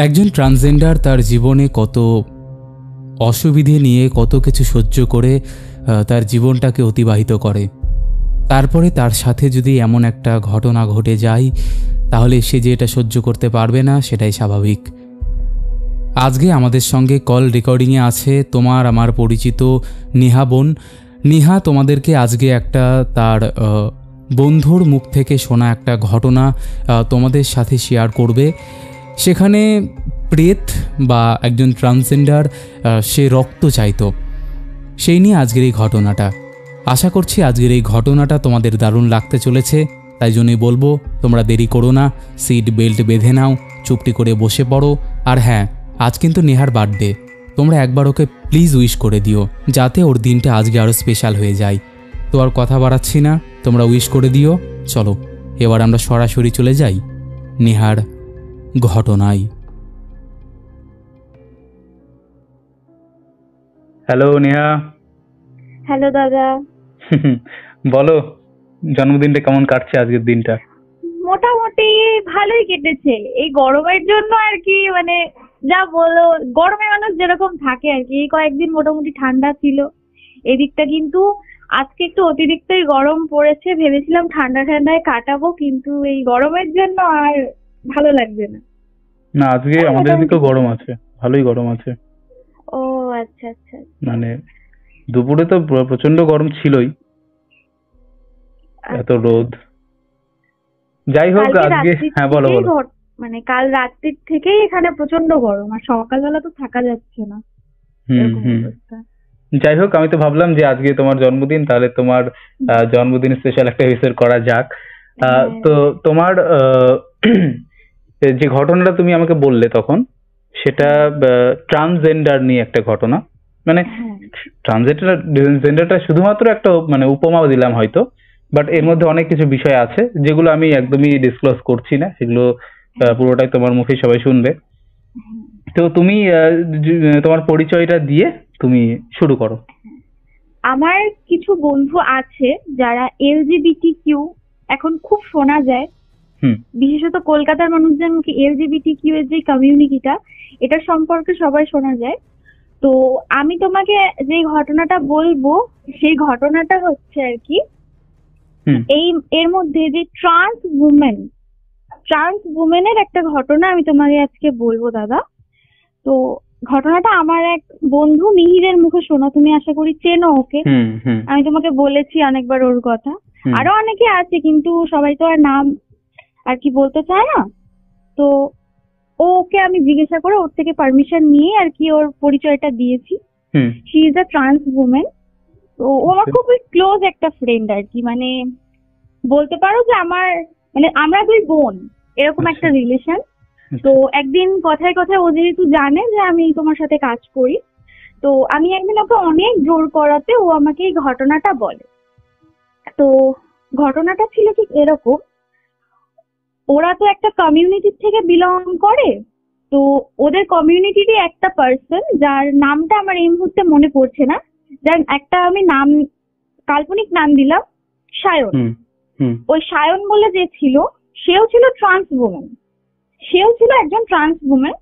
একজন ট্রান্সজেন্ডার তার জীবনে কত অসুবিধে নিয়ে কত কিছু সহ্য করে তার জীবনটাকে অতিবাহিত করে, তারপরে তার সাথে যদি এমন একটা ঘটনা ঘটে যায় তাহলে সে যে এটা সহ্য করতে পারবে না সেটাই স্বাভাবিক। আজকে আমাদের সঙ্গে কল রেকর্ডিংয়ে আছে তোমার আমার পরিচিত নেহা বোন। নেহা তোমাদেরকে আজকে একটা তার বন্ধুর মুখ থেকে শোনা একটা ঘটনা তোমাদের সাথে শেয়ার করবে। সেখানে প্রেত বা একজন ট্রান্সজেন্ডার সে রক্ত চাইতো, সেই নিয়ে আজকের এই ঘটনাটা। আশা করছি আজকের এই ঘটনাটা তোমাদের দারুণ লাগতে চলেছে, তাই জন্যই বলবো তোমরা দেরি করো না, সিট বেল্ট বেঁধে নাও, চুপটি করে বসে পড়ো। আর হ্যাঁ, আজ কিন্তু নেহার বার্থডে, তোমরা একবার ওকে প্লিজ উইশ করে দিও যাতে ওর দিনটা আজকে আরও স্পেশাল হয়ে যায়। তো আর কথা বাড়াচ্ছি না, তোমরা উইশ করে দিও। চলো এবার আমরা সরাসরি চলে যাই নেহার ঘটনায়। হ্যালো নেহা। হ্যালো দাদা। বলো, জন্মদিনটা কেমন কাটছে আজকের দিনটা? মোটামুটি ভালোই কেটেছে, এই গরমের জন্য আর কি, মানে যা বলো, গরমে মানুষ যেরকম থাকে আর কি। এই কয়েকদিন মোটামুটি ঠান্ডা ছিল এদিকটা, কিন্তু আজকে একটু অতিরিক্তই গরম পড়েছে। ভেবেছিলাম ঠান্ডা ঠান্ডায় কাটাবো, কিন্তু এই গরমের জন্য আর ভালো লাগছে না। না, আজকে আমাদের দিকেও গরম আছে, ভালোই গরম আছে। ও আচ্ছা আচ্ছা। মানে দুপুরে তো প্রচন্ড গরম ছিলই, এত রোদ। যাই হোক আজকে, হ্যাঁ বলো বলো। মানে কাল রাত্রির থেকেই এখানে প্রচন্ড গরম, আর সকালবেলা তো থাকা যাচ্ছে না। যাই হোক, আমি তো ভাবলাম যে আজকে তোমার জন্মদিন, তাহলে তোমার জন্মদিন স্পেশাল একটা এপিসোড করা যাক। তো তোমার যে ঘটনাটা তুমি আমাকে বললে তখন, সেটা ট্রান্সজেন্ডার নিয়ে একটা ঘটনা। মানে ট্রান্সজেন্ডারটা শুধুমাত্র একটা মানে উপমা দিলাম হয়তো, বাট এর মধ্যে অনেক কিছু বিষয় আছে যেগুলো আমি একদমই ডিসক্লোজ করছি না, সেগুলো পুরোটাই তোমার মুখে সবাই শুনবে। তো তুমি তোমার পরিচয়টা দিয়ে তুমি শুরু করো। আমার কিছু বন্ধু আছে যারা এলজিবিটিকিউ এখন খুব শোনা যায়, বিশেষত কলকাতার মানুষদের মুখে এলজিবিটিকিউ এর যে কমিউনিটিটা, এটার সম্পর্কে সবাই শোনা যায়। তো আমি তোমাকে যে ঘটনাটা বলবো সেই ঘটনাটা হচ্ছে আর কি, এর মধ্যে যে ট্রান্স উমেনের একটা ঘটনা আমি তোমাকে আজকে বলবো দাদা। তো ঘটনাটা আমার এক বন্ধু মিহিরের মুখে শোনা, তুমি আশা করি চেনো ওকে। আমি তোমাকে বলেছি অনেকবার ওর কথা। আরো অনেকে আছে কিন্তু সবাই তো আর নাম আর কি বলতে চায় না। তো ওকে আমি জিজ্ঞাসা করে ওর থেকে পারমিশন নিয়ে আর কি ওর পরিচয়টা দিয়েছি। She is a trans women. তো ও আমার খুবই ক্লোজ একটা ফ্রেন্ড আর কি, মানে বলতে পারো যে আমার, মানে আমরা দুই বোন এরকম একটা রিলেশন। তো একদিন কথায় কথায় ও যেহেতু জানে যে আমি তোমার সাথে কাজ করি, তো আমি একদিন ওকে অনেক জোর করাতে ও আমাকে এই ঘটনাটা বলে। তো ঘটনাটা ছিল ঠিক এরকম, ওরা তো একটা কমিউনিটি থেকে বিলং করে। তো ওদের কমিউনিটিরই একটা পার্সন, যার নামটা আমার এই মুহূর্তে মনে পড়ছে না, যার একটা আমি নাম কাল্পনিক নাম দিলাম সায়ন। ওই সায়ন বলে যে ছিল, সেও ছিল ট্রান্স উমেন, সেও ছিল একজন ট্রান্স উমেন।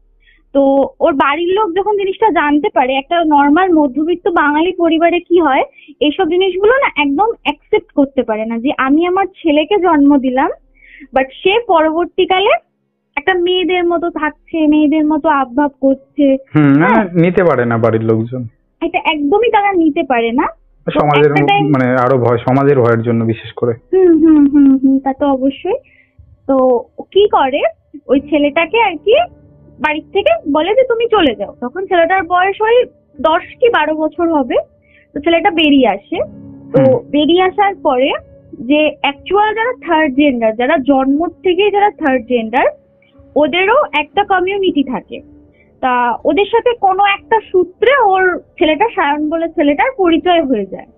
তো ওর বাড়ির লোক যখন জিনিসটা জানতে পারে, একটা নর্মাল মধ্যবিত্ত বাঙালি পরিবারে কি হয়, এইসব জিনিসগুলো না একদম অ্যাকসেপ্ট করতে পারে না যে আমি আমার ছেলেকে জন্ম দিলাম, বাট সে পরবর্তীকালে একটা মেয়েদের মতো থাকছে, মেয়েদের মতো আবভাব করছে, নিতে পারে না বাড়ির লোকজন। এটা একদমই তারা নিতে পারে না, সমাজের মানে আরো ভয়, সমাজের ভয়ের জন্য বিশেষ করে। তা তো অবশ্যই। তো কি করে, ওই ছেলেটাকে আর কি বাড়ির থেকে বলে যে তুমি চলে যাও। তখন ছেলেটার বয়স ওই 10 কি 12 বছর হবে। তো ছেলেটা বেরিয়ে আসে। তো বেরিয়ে আসার পরে যে অ্যাকচুয়াল যারা থার্ড জেন্ডার, যারা জন্ম থেকে যারা থার্ড জেন্ডার, ওদেরও একটা কমিউনিটি থাকে। তা ওদের সাথে কোনো একটা সূত্রে ওর ছেলেটা, সায়ন বলে ছেলেটার পরিচয় হয়ে যায়,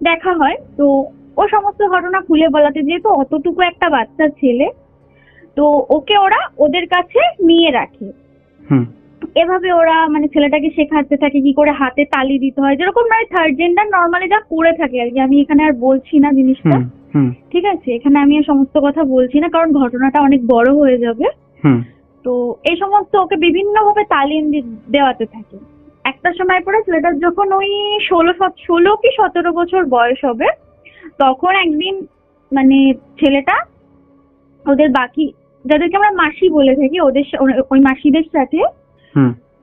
দেখা হয়। তো ও সমস্ত ঘটনা খুলে বলাতে, যেহেতু অতটুকু একটা বাচ্চা ছেলে, তো ওকে ওরা ওদের কাছে নিয়ে রাখে। এভাবে ওরা মানে ছেলেটাকে শেখাতে থাকে কি করে হাতে তালি দিতে হয়, যেরকম নয় থার্ড জেন্ডার নর্মালি যা করে থাকে আর কি। আমি এখানে আর বলছি না জিনিসটা, ঠিক আছে? এখানে আমি আর সমস্ত কথা বলছি না, কারণ ঘটনাটা অনেক বড় হয়ে যাবে। তো তো এই সমস্ত ওকে বিভিন্ন ভাবে তালিম দেওয়াতে থাকে। একটা সময় পরে ছেলেটার যখন ওই 16 কি 17 বছর বয়স হবে, তখন একদিন মানে ছেলেটা ওদের বাকি যাদেরকে আমরা মাসি বলে থাকি ওদের ওই মাসিদের সাথে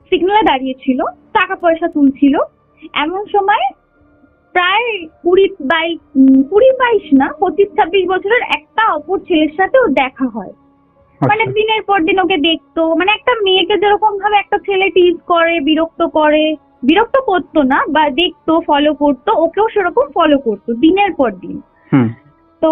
সিগন্যালে দাঁড়িয়েছিল, টাকা পয়সা তুলছিল। এমন সময় প্রায় 20-22 না 25-26 বছরের একটা অপর ছেলের সাথে ওর দেখা হয়। মানে দিনের পর দিন ওকে দেখতো, মানে একটা মেয়েকে যেরকম ভাবে একটা ছেলে টিজ করে, বিরক্ত করতো না, বা দেখতো, ফলো করতো, ওকেও সেরকম ফলো করতো দিনের পর দিন। তো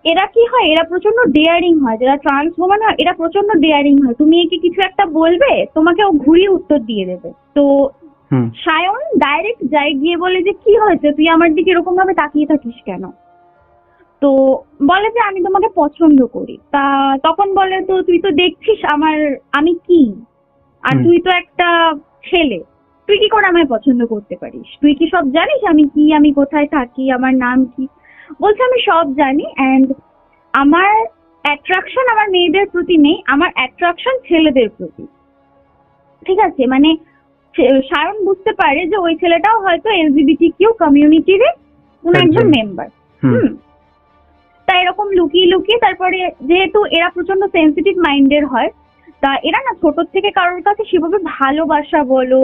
এরা কি হয়, এরা প্রচন্ড ডেয়ারিং হয়, যারা ট্রান্স ওম্যান হয় এরা প্রচন্ড ডেয়ারিং হয়। তুমি একে কিছু একটা বলবে, তোমাকে ও ঘুরিয়ে উত্তর দিয়ে দেবে। তো সায়ন ডাইরেক্ট যাই গিয়ে বলে যে কি হয়েছে, তুই আমার দিকে এরকম ভাবে তাকিয়ে থাকিস কেন? তো বলে যে আমি তোমাকে পছন্দ করি। তখন বলে তো তুই তো দেখছিস আমি কি, আর তুই তো একটা ছেলে, তুই কি করে আমায় পছন্দ করতে পারিস? তুই কি সব জানিস আমি কি, আমি কোথায় থাকি, আমার নাম কি? বলছে আমি সব জানি, অ্যান্ড আমার অ্যাট্রাকশন আমার মেয়েদের প্রতি নেই, আমার অ্যাট্রাকশন ছেলেদের প্রতি। ঠিক আছে, মানে সায়ন বুঝতে পারে যে ওই ছেলেটাও হয়তো LGBTQ কমিউনিটির কোন একজন মেম্বার। তা এরকম লুকিয়ে লুকিয়ে তারপরে যেহেতু এরা প্রচন্ড সেন্সিটিভ মাইন্ডের হয়, তা এরা না ছোট থেকে কারোর কাছে সেভাবে ভালোবাসা বলো,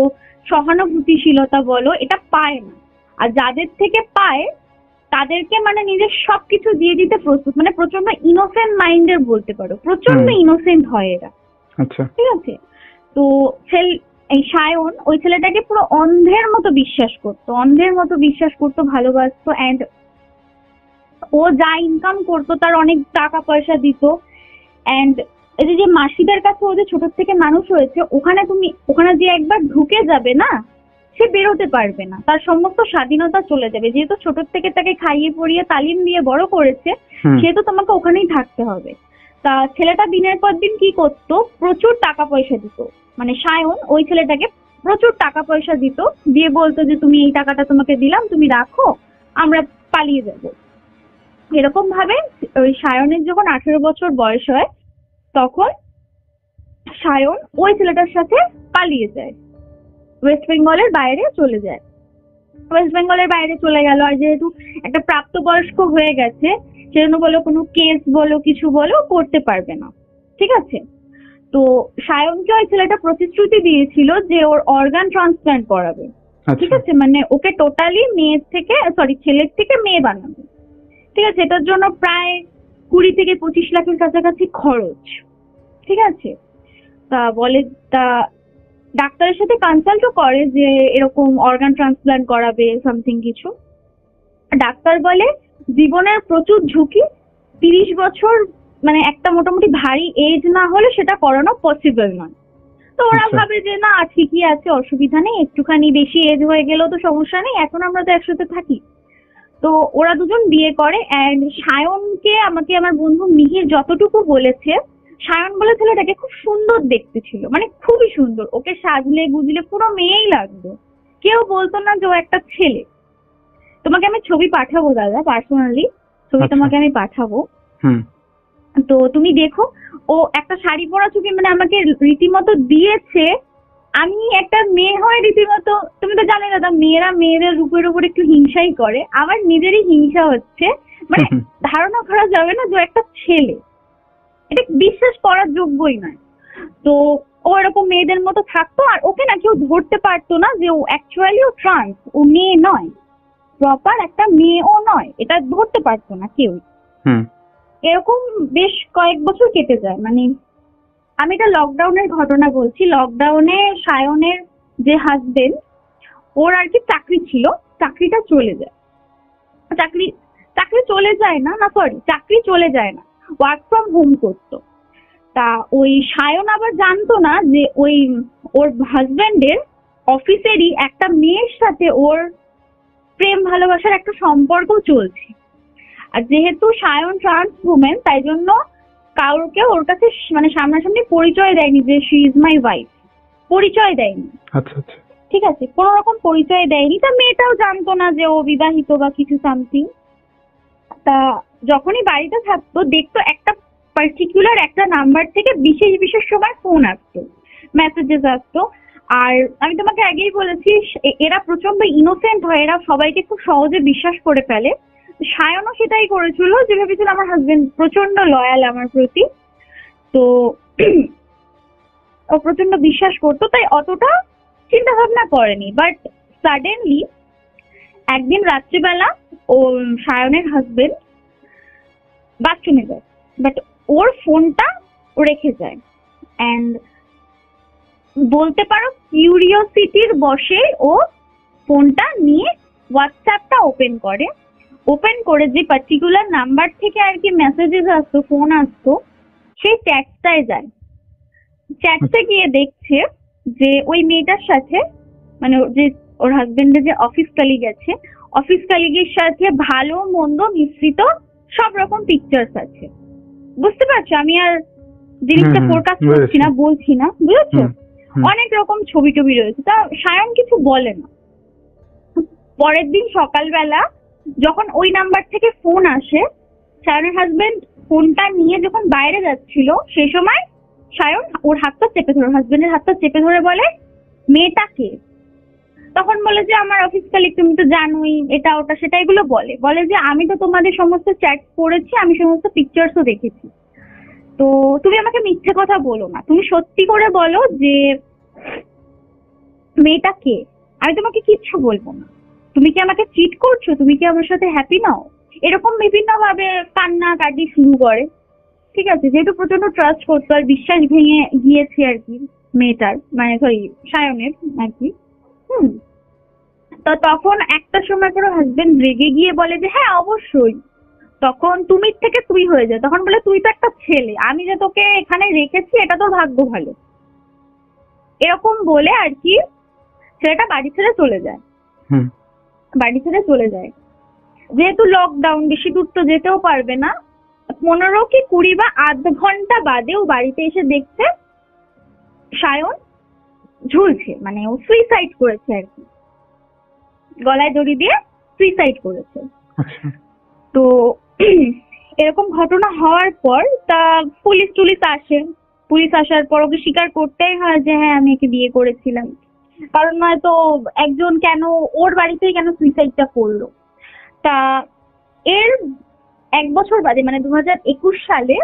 সহানুভূতিশীলতা বলো এটা পায় না। আর যাদের থেকে পায় তাদেরকে মানে নিজের সবকিছু দিয়ে দিতে প্রস্তুত, মানে প্রচন্ড ইনোসেন্ট মাইন্ডের বলতে পারো, প্রচন্ড ইনোসেন্ট হয় এরা। আচ্ছা, ঠিক আছে। তো এই সায়ন ওই ছেলেটাকে পুরো অন্ধের মতো বিশ্বাস করতো, ভালোবাসতো, অ্যান্ড ও যা ইনকাম করতো তার অনেক টাকা পয়সা দিত। অ্যান্ড এই যে মাসিদের কাছে ও যে ছোট থেকে মানুষ হয়েছে, ওখানে যে একবার ঢুকে যাবে না, সে বেরোতে পারবে না, তার সমস্ত স্বাধীনতা চলে যাবে। যেহেতু ছোট থেকে তাকে খাইয়ে পড়িয়ে তালিম দিয়ে বড় করেছে, সেহেতু তোমাকে ওখানেই থাকতে হবে। তা ছেলেটা দিনের পর দিন কি করতো, প্রচুর টাকা পয়সা দিত। মানে সায়ন ওই ছেলেটাকে প্রচুর টাকা পয়সা দিত, দিয়ে বলতো যে তুমি এই টাকাটা তোমাকে দিলাম, তুমি রাখো, আমরা পালিয়ে যাবো। এরকম ভাবে ওই সায়নের যখন 18 বছর বয়স হয়, তখন সায়ন ওই ছেলেটার সাথে পালিয়ে যায়, ওয়েস্ট বেঙ্গলের বাইরে চলে যায়। ওয়েস্ট বেঙ্গলের বাইরে চলে গেল, আর যেহেতু একটা প্রাপ্তবয়স্ক হয়ে গেছে, সেজন্য বলো কোনো কেস বলো কিছু বলো করতে পারবে না। ঠিক আছে। তো সায়নকে ওই ছেলেটা প্রতিশ্রুতি দিয়েছিল যে ওর অর্গান ট্রান্সপ্লান্ট করাবে। ঠিক আছে, মানে ওকে টোটালি ছেলের থেকে মেয়ে বানাবে। ঠিক আছে, এটার জন্য প্রায় 20 থেকে 25 লাখের কাছাকাছি খরচ। ঠিক আছে। তা ডাক্তারের সাথে কনসাল্টও করে যে এরকম অর্গান ট্রান্সপ্লান্ট করাবে সামথিং কিছু। ডাক্তার বলে জীবনের প্রচুর ঝুঁকি, 30 বছর মানে একটা মোটামুটি ভারী এজ না হলে সেটা করানো পসিবল নয়। তো ওরা ভাবে যে না ঠিকই আছে, অসুবিধা নেই, একটুখানি বেশি এজ হয়ে গেলেও তো সমস্যা নেই, এখন আমরা তো একসাথে থাকি। তো ওরা দুজন বিয়ে করে। অ্যান্ড সায়নকে আমাকে আমার বন্ধু মিহির যতটুকু বলেছে, সায়ন বলে ছেলেটাকে খুব সুন্দর দেখতে ছিল, মানে খুবই সুন্দর, ওকে সাজলে গুজলে পুরো মেয়েই লাগতো, কেউ বলতো না যে ও একটা ছেলে। তোমাকে আমি ছবি পাঠাবো দাদা, পার্সোনালি ছবি তোমাকে আমি পাঠাবো, তো তুমি দেখো। ও একটা শাড়ি পরা ছবি মানে আমাকে রীতিমতো দিয়েছে। আমি একটা মেয়ে হয়ে রীতিমতো, তুমি তো জানো দাদা মেয়েরা মেয়েদের রূপের উপর একটু হিংসাই করে, আমার নিজেরই হিংসা হচ্ছে, মানে ধারণা করা যাবে না যে একটা ছেলে, এটা বিশ্বাস করার যোগ্যই নয়। তো ও এরকম মেয়েদের মতো থাকতো, আর ওকে না কেউ ধরতে পারতো না যে ও অ্যাকচুয়ালি ও ট্রান্স, ও মেয়ে নয়, প্রপার একটা মেয়েও নয়, এটা ধরতে পারতো না কেউ। এরকম বেশ কয়েক বছর কেটে যায়। মানে আমি এটা লকডাউনের ঘটনা বলছি। লকডাউনে সায়নের যে হাজবেন্ড, ওর আর কি চাকরি ছিল, চাকরিটা চলে যায়। চাকরি চলে যায় না, চাকরি চলে যায় না, ওয়ার্ক ফ্রম হোম করতো। তা ওই সায়ন আবার জানতো না যে ওর হাজবেন্ডের অফিসেরই একটা মেয়ের সাথে ওর প্রেম ভালোবাসার একটা সম্পর্ক চলছে। আর যেহেতু সায়ন ট্রান্স উমেন, তাই জন্য কাউকে ওর কাছে মানে সামনাসামনি পরিচয় দেয়নি যে শি ইজ মাই ওয়াইফ, পরিচয় দেয়নি। আচ্ছা আচ্ছা, ঠিক আছে, কোন রকম পরিচয় দেয়নি। তা মেয়েটাও জানতো না যে ও বিবাহিত বা কিছু সামথিং। তা যখনই বাড়িতে থাকতো দেখতো একটা পার্টিকুলার একটা নাম্বার থেকে বিশেষ বিশেষ সময় ফোন আসতো, মেসেজেস আসতো। আর আমি তোমাকে আগেই বলেছি এরা প্রচন্ড ইনোসেন্ট হয়, এরা সবাইকে খুব সহজে বিশ্বাস করে ফেলে। সায়নও সেটাই করেছিল, যে ভেবেছিল আমার হাজবেন্ড প্রচন্ড লয়াল আমার প্রতি, তো ও প্রচন্ড বিশ্বাস করতো, তাই অতটা চিন্তা ভাবনা করেনি। বাট সাডেনলি একদিন রাত্রিবেলা ও সায়নের হাজবেন্ড বাথরুমে যায়, বাট ওর ফোনটা রেখে যায়। অ্যান্ড বলতে পারো কিউরিওসিটির বশে ও ফোনটা নিয়ে হোয়াটসঅ্যাপটা ওপেন করে যে পার্টিকুলার নাম্বার থেকে আর কি মেসেজেস আসতো, ফোন আসতো, সেই চ্যাটটায় যায়। চ্যাটটা গিয়ে দেখছে যে ওই মেয়েটার সাথে, মানে যে ওর হাজবেন্ডের যে অফিস কলিগ আছে, অফিস কলিগের সাথে ভালো মন্দ মিশ্রিত সব রকম পিকচার্স আছে। বুঝতে পারছো? আমি আর জিনিসটা ফোরকাস্ট করছি না, বলছি না, বুঝেছো? অনেক রকম ছবি টবি রয়েছে। তা সায়ন কিছু বলে না। পরের দিন সকালবেলা যখন ওই নাম্বার থেকে ফোন আসে, সায়নের হাজবেন্ড ফোনটা নিয়ে যখন বাইরে যাচ্ছিল, সেই সময় সায়ন ওর হাতটা চেপে ধরে, হাজবেন্ডের হাতটা চেপে ধরে বলে, মেয়েটাকে। তখন বলে যে আমার অফিস কলিগ, তুমি তো জানোই, এটা ওটা সেটা এগুলো বলে যে আমি তো তোমাদের সমস্ত চ্যাট পড়েছি, আমি সমস্ত পিকচার্সও দেখেছি, তো তুমি আমাকে মিথ্যে কথা বলো না, তুমি সত্যি করে বলো যে মেয়েটা কে। আমি তোমাকে কিচ্ছু বলবো না, তুমি কি আমাকে চিট করছো, তুমি কি আমার সাথে হ্যাপি নাও, এরকম বিভিন্ন ভাবে কান্না কাটি শুরু করে। ঠিক আছে, যেহেতু প্রচন্ড ট্রাস্ট করতো আর বিশ্বাস ভেঙে গিয়েছে আর কি মেয়েটার, মানে সরি সায়নের আর কি। তো তখন একটা সময় পরে হাজবেন্ড রেগে গিয়ে বলে যে হ্যাঁ অবশ্যই, তখন তুমি থেকে তুই হয়ে যায়। তখন বলে তুই তো একটা ছেলে, আমি যে তোকে এখানে রেখেছি এটা তোর ভাগ্য ভালো, এরকম বলে আর কি ছেলেটা বাড়ি ছেড়ে চলে যায়। যেহেতু লকডাউন, বেশি দূর তো যেতেও পারবে না, 15 কি 20 বা আধ ঘন্টা বাদে ও বাড়িতে এসে দেখছে সায়ন ঝুলছে, মানে ও সুইসাইড করেছে আর কি, গলায় দড়ি দিয়ে সুইসাইড করেছে। তো এরকম ঘটনা হওয়ার পর তা পুলিশ আসার পর ওকে স্বীকার করতেই হয় যে হ্যাঁ আমি একে বিয়ে করেছিলাম, কারণ নয়তো একজন কেন ওর বাড়িতেই কেন সুইসাইডটা করলো। তা এর 1 বছর বাদে, মানে 2021 সালে,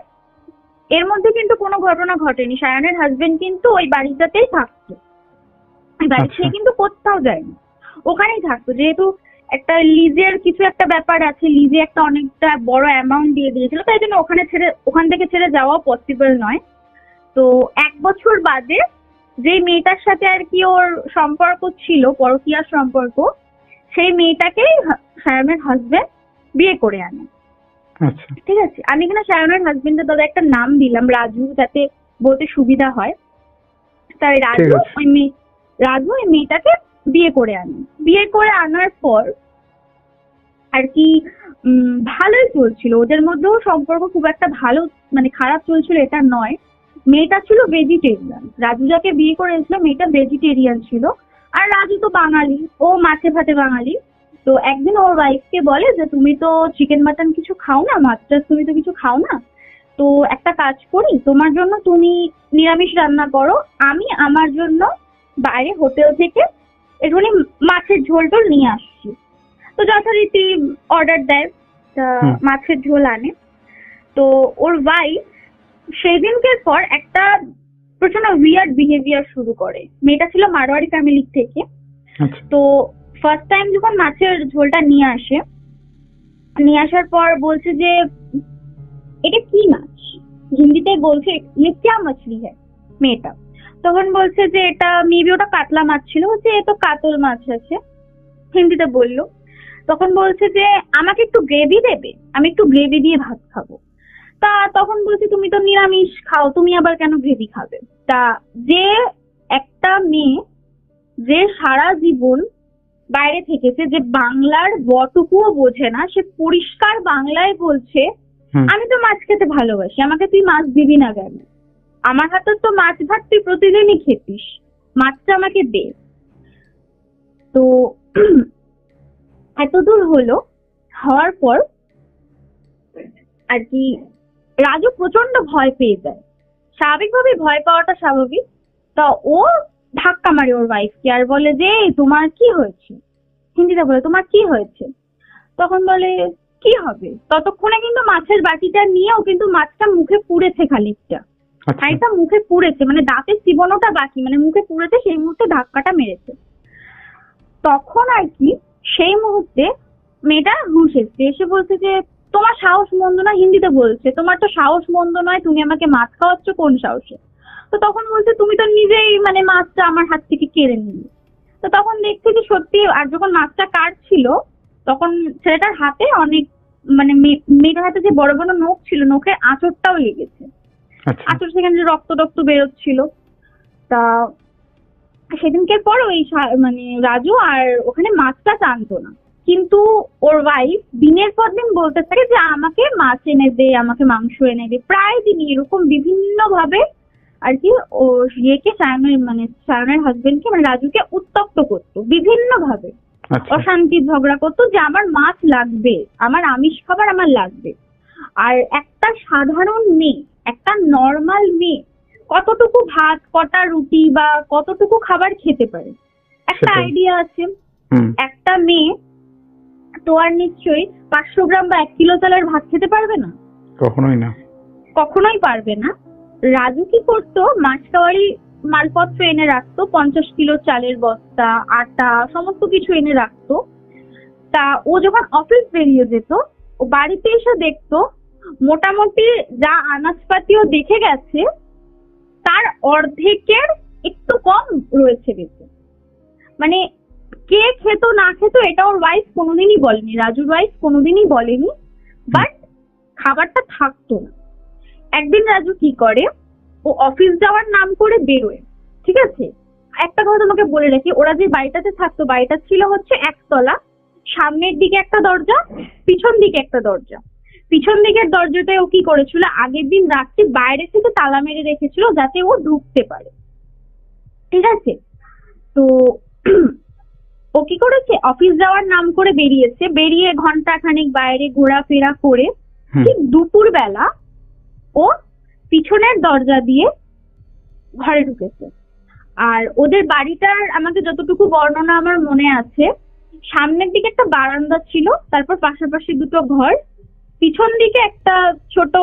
এর মধ্যে কিন্তু কোনো ঘটনা ঘটেনি। সায়নের হাজবেন্ড কিন্তু ওই বাড়িটাতেই থাকতো, ওই বাড়ি থেকে কিন্তু কোথাও যায়নি, ওখানেই থাকতো। যেহেতু একটা লিজের কিছু একটা ব্যাপার আছে, লিজে একটা অনেকটা বড় অ্যামাউন্ট দিয়ে দিয়েছিল, তাই জন্য ওখান থেকে ছেড়ে যাওয়া পসিবল নয়। তো 1 বছর বাদে যে মেয়েটার সাথে আর কি ওর সম্পর্ক ছিল, পরকীয়ার সম্পর্ক, সেই মেয়েটাকেই সায়নের হাজবেন্ড বিয়ে করে আনে। ঠিক আছে, আমি এখানে সায়নের হাজবেন্ডের দাদা একটা নাম দিলাম রাজু, যাতে বলতে সুবিধা হয়। তাই রাজু ওই মেয়েটাকে বিয়ে করে আনে। বিয়ে করে আনার পর আর কি ভালোই চলছিল ওদের মধ্যেও সম্পর্ক, খুব একটা ভালো মানে খারাপ চলছিল এটা নয়। মেয়েটা ছিল ভেজিটেরিয়ান, রাজু যাকে বিয়ে করেছিল মেয়েটা ভেজিটেরিয়ান ছিল, আর রাজু তো বাঙালি, ও মাছে ভাতে বাঙালি। তো একদিন ওর ওয়াইফকে বলে যে তুমি তো চিকেন মাটন কিছু খাও না, মাছ টাছ তুমি তো কিছু খাও না, তো একটা কাজ করি, তোমার জন্য তুমি নিরামিষ রান্না করো, আমি আমার জন্য বাইরে হোটেল থেকে একটুখানি মাছের ঝোল টোল নিয়ে আসছি। তো যথারীতি অর্ডার দেয়, মাছের ঝোল আনে। তো ওর ওয়াইফ সেই দিনকের পর একটা প্রচন্ড উইয়ার্ড বিহেভিয়ার শুরু করে। মেয়েটা ছিল মারোয়ারি ফ্যামিলি থেকে। তো ফার্স্ট টাইম যখন মাছের ঝোলটা নিয়ে নিয়ে আসার পর বলছে যে এটা কি মাছ, হিন্দিতে বলছে ये क्या मछली है মেয়েটা। তখন বলছে যে এটা মেবি ওটা কাতলা মাছ ছিল, বলছে এ তো কাতল মাছ আছে, হিন্দিতে বললো। তখন বলছে যে আমাকে একটু গ্রেভি দেবে, আমি একটু গ্রেভি দিয়ে ভাত খাবো। তা তখন বলছে তুমি তো নিরামিষ খাও, তুমি আবার কেন গ্রেভি খাবে। তা যে একটা মেয়ে যে সারা জীবন বাইরে থেকেছে, যে বাংলার বটুকুও বোঝে না, সে পরিষ্কার বাংলায় বলছে আমি তো মাছ খেতে ভালোবাসি, আমাকে তুই মাছ দিবি না কেন, আমার হাতে তো মাছ ভাত তুই প্রতিদিনই খেতিস, মাছটা আমাকে দে। তো এতদূর হওয়ার পর আর কি রাজু প্রচন্ড ভয় পেয়ে যায়, স্বাভাবিকভাবে ভয় পাওয়াটা স্বাভাবিক। তা ও ধাক্কা মারে ওর ওয়াইফকে আর বলে যে তোমার কি হয়েছে, হিন্দিতে বলে তোমার কি হয়েছে। তখন বলে কি হবে, ততক্ষণে কিন্তু মাছের বাটিটা নিয়ে ও কিন্তু মাছটা মুখে পুড়েছে খানিকটা, খানিকটা মুখে পুড়েছে, মানে দাঁতের চিবানোটা বাকি, মানে মুখে পুড়েছে, সেই মুহূর্তে ধাক্কাটা মেরেছে। তখন আর কি সেই মুহূর্তে মেয়েটা হুঁশ এসছে, এসে বলছে যে তোমার সাহস মন্দ না, হিন্দিতে বলছে তোমার তো সাহস মন্দ নয়, তুমি আমাকে মাছ খাওয়াচ্ছ কোন সাহসে। তো তখন বলছে তুমি তো নিজেই মানে মাছটা আমার হাত থেকে কেড়ে নিলে। তো তখন দেখছি যে সত্যি, আর যখন মাছটা কাটছিল তখন ছেলেটার হাতে অনেক মানে মেয়েটার হাতে যে বড় বড় নখ ছিল, নখের আঁচড়টাও লেগেছে, আঁচড় সেখানে রক্ত টক্ত বেরোচ্ছিল। তা সেদিনকে পর ওই মানে রাজু আর ওখানে মাছটা টানতো না, কিন্তু ওর ওয়াইফ দিনের পর দিন বলতে থাকে যে আমাকে মাছ এনে দে, আমাকে মাংস এনে দে, প্রায় দিনই এরকম বিভিন্ন ভাবে আর কি ও ইয়েকে সায়নের হাজবেন্ডকে মানে রাজুকে উত্তপ্ত করতো বিভিন্ন ভাবে, অশান্তি ঝগড়া করতো যে আমার মাছ লাগবে, আমার আমিষ খাবার আমার লাগবে। আর একটা সাধারণ মেয়ে, একটা নর্মাল মেয়ে কতটুকু ভাত, কটা রুটি বা কতটুকু খাবার খেতে পারে একটা আইডিয়া আছে। একটা মেয়ে তো আর নিশ্চয়ই 500 গ্রাম বা 1 কিলো চালের ভাত খেতে পারবে না, কখনোই না, কখনোই পারবে না। রাজু কি করতো, মাসকাওয়ারি মালপত্র এনে রাখতো, 50 কিলো চালের বস্তা, আটা, সমস্ত কিছু এনে রাখতো। তা ও যখন অফিস বেরিয়ে যেত, ও বাড়িতে এসে দেখতো মোটামুটি যা আনাজপাতিও দেখে গেছে তার অর্ধেকের একটু কম রয়েছে বেঁচে। মানে কে খেত না খেত এটা ওর ওয়াইফ কোনোদিনই বলেনি, রাজুর ওয়াইফ কোনোদিনই বলেনি, বাট খাবারটা থাকতো না। একদিন রাজু কি করে, ও অফিস যাওয়ার নাম করে বেরোয়, ঠিক আছে। একটা কথা তোমাকে বলে রাখি, ওরা যে বাড়িটাতে থাকতো, বাড়িটা ছিল হচ্ছে একতলা, সামনের দিকে একটা দরজা, পিছন দিকে একটা দরজা। পিছন দিকের দরজাটায় ও কি করেছিল, আগের দিন রাত্রে বাইরে থেকে তালা মেরে রেখেছিল যাতে ও ঢুকতে পারে, ঠিক আছে। তো ও কি করেছে, অফিস যাওয়ার নাম করে বেরিয়েছে, বেরিয়ে ঘন্টাখানেক বাইরে ঘোরাফেরা করে ঠিক দুপুর বেলা ও পিছনের দরজা দিয়ে ঘরে ঢুকেছে। আর ওদের বাড়িটার আমাকে যতটুকু বর্ণনা আমার মনে আছে, সামনের দিকে একটা বারান্দা ছিল, তারপর পাশাপাশি দুটো ঘর, পিছন দিকে একটা ছোট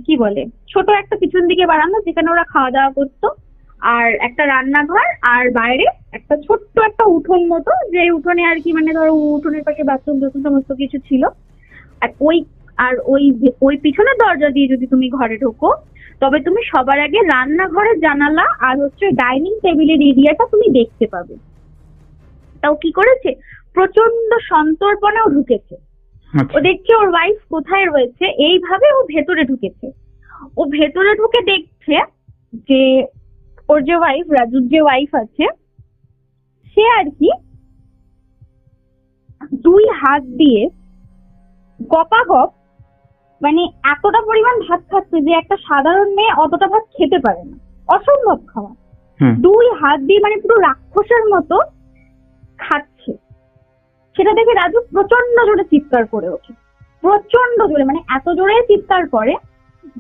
কি বলে ছোট একটা পিছন দিকে বারান্দা যেখানে ওরা খাওয়া দাওয়া করতো, আর একটা রান্নাঘর, আর বাইরে একটা ছোট্ট একটা উঠোন মতো, যে উঠোনে আর কি মানে ধরো উঠোনের পাশে বাথরুম সমস্ত কিছু ছিল। আর ওই পিছনের দরজা দিয়ে যদি তুমি ঘরে ঢোকো, তবে তুমি সবার আগে রান্নাঘরের জানালা আর হচ্ছে ডাইনিং টেবিলের এরিয়াটা তুমি দেখতে পাবে। তাও কি করেছে, প্রচন্ড সন্তর্পণেও ঢুকেছে, ও দেখছে ওর ওয়াইফ কোথায় রয়েছে, এইভাবে ও ভেতরে ঢুকেছে। ও ভেতরে ঢুকে দেখছে যে ওর যে ওয়াইফ, রাজুর যে ওয়াইফ আছে, সে আর কি 2 হাত দিয়ে গপাগপ মানে এতটা পরিমাণ ভাত খাচ্ছে যে একটা সাধারণ মেয়ে অতটা ভাত খেতে পারে না, অসম্ভব খাওয়া। 2 হাত দিয়ে মানে পুরো রাক্ষসের মতো খাচ্ছে। সেটা দেখে রাজু প্রচন্ড জোরে চিৎকার করে ওঠে, প্রচন্ড জোরে, মানে এত জোরে চিৎকার করে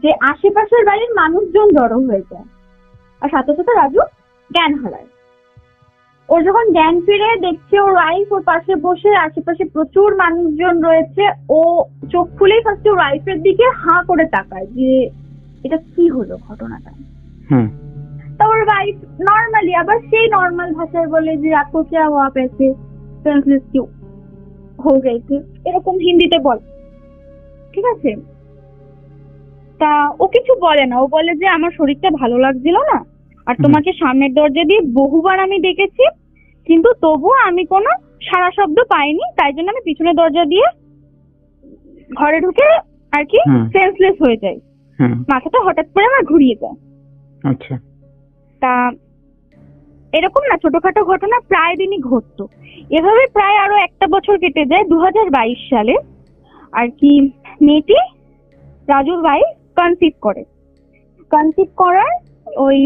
যে আশেপাশের বাড়ির মানুষজন জড়ো হয়ে যায়, আর সাথে সাথে রাজু জ্ঞান হারায়। ওর যখন জ্ঞান ফিরে দেখছে ওর ওয়াইফ ওর পাশে বসে, আশেপাশে প্রচুর মানুষজন রয়েছে, ও চোখ খুলেই ফার্স্টে ওর ওয়াইফের দিকে হাঁ করে তাকায় যে এটা কি হলো ঘটনাটা। তা ওর ওয়াইফ নর্মালি আবার সেই নর্মাল ভাষায় বলে যে আপকো ক্যা হুয়া পেছে, সেন্সলেস কিউ হো গেছে, এরকম হিন্দিতে বল, ঠিক আছে। তা ও কিছু বলে না, ও বলে যে আমার শরীরটা ভালো লাগছিল না, আর তোমাকে সামনের দরজা দিয়ে বহুবার আমি ডেকেছি, কিন্তু তবুও আমি কোনো সাড়া শব্দ পাইনি, তাই জন্য আমি পিছনের দরজা দিয়ে ঘরে ঢুকে আর কি সেন্সলেস হয়ে যাই, মাথাটা হঠাৎ করে আমার ঘুরিয়ে যায়। আচ্ছা, তা এরকম না ছোটখাটো ঘটনা প্রায় দিনই ঘটতো। এভাবে প্রায় আরো 1 বছর কেটে যায়। 2022 সালে আর কি মেয়েটি, রাজুর ওয়াইফ, কনসিভ করে। কনসিভ করার ওই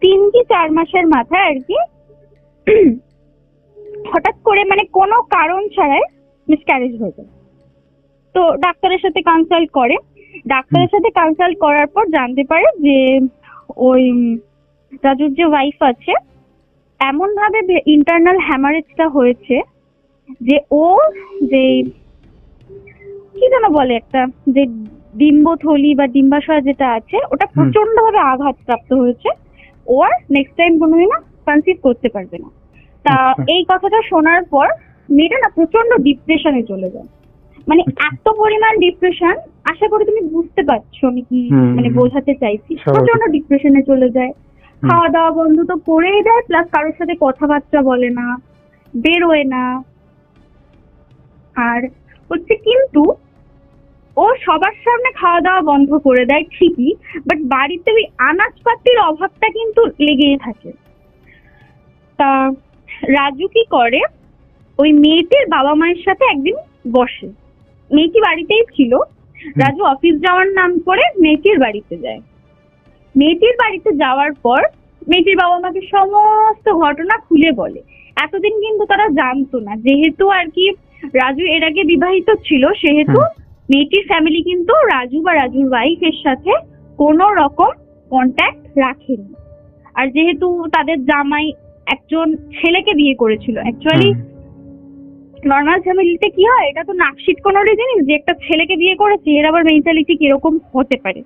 3 কি 4 মাসের মাথায় আর কি হঠাৎ করে মানে কোনো কারণ ছাড়াই মিসক্যারেজ হয়ে যায়। তো ডাক্তারের সাথে কনসাল্ট করে, ডাক্তারের সাথে কনসাল্ট করার পর জানতে পারে যে ওই রাজুর যে ওয়াইফ আছে এমন ভাবে ইন্টারনাল হ্যামারেজটা হয়েছে যে ও যে কি যেন বলে একটা যে ডিম্বথলি বা ডিম্বাশয় যেটা আছে ওটা প্রচন্ড ভাবে আঘাতপ্রাপ্ত হয়েছে, ও আর নেক্সট টাইম কোনোদিন না কনসিভ করতে পারবে না। তা এই কথাটা শোনার পর মেয়েটা না প্রচন্ড ডিপ্রেশনে চলে যায়, মানে এত পরিমাণ ডিপ্রেশন, আশা করি তুমি বুঝতে পারছো আমি কি মানে বোঝাতে চাইছি। প্রচন্ড ডিপ্রেশনে চলে যায়, খাওয়া দাওয়া বন্ধ তো করেই দেয়, প্লাস কারোর সাথে কথাবার্তা বলে না, বেরোয় না। আর হচ্ছে কিন্তু ও সবার সামনে খাওয়া দাওয়া বন্ধ করে দেয় ঠিকই, বাট বাড়িতে ওই আনাজপাতির অভাবটা কিন্তু লেগেই থাকে। তা রাজু কি করে, ওই মেয়েটির বাবা মায়ের সাথে একদিন বসে, মেয়েটি বাড়িতেই ছিল, রাজু অফিস যাওয়ার নাম করে মেয়েটির বাড়িতে যায়। মেয়েটির বাড়িতে যাওয়ার পর মেয়েটির বাবা মাকে সমস্ত ঘটনা খুলে বলে। এতদিন কিন্তু তারা জানতো না, যেহেতু আর কি রাজু এর আগে বিবাহিত ছিল, সেহেতু মেয়েটির ফ্যামিলি কিন্তু রাজু বা রাজুর ওয়াইফের সাথে কোনো রকম কন্ট্যাক্ট রাখেনি। আর যেহেতু তাদের জামাই একজন ছেলেকে বিয়ে করেছিল, অ্যাকচুয়ালি নর্মাল ফ্যামিলিতে কি হয়, এটা তো নাকশিট কোনো জিনিস যে একটা ছেলেকে বিয়ে করেছে, এর আবার মেন্টালিটি কিরকম হতে পারে।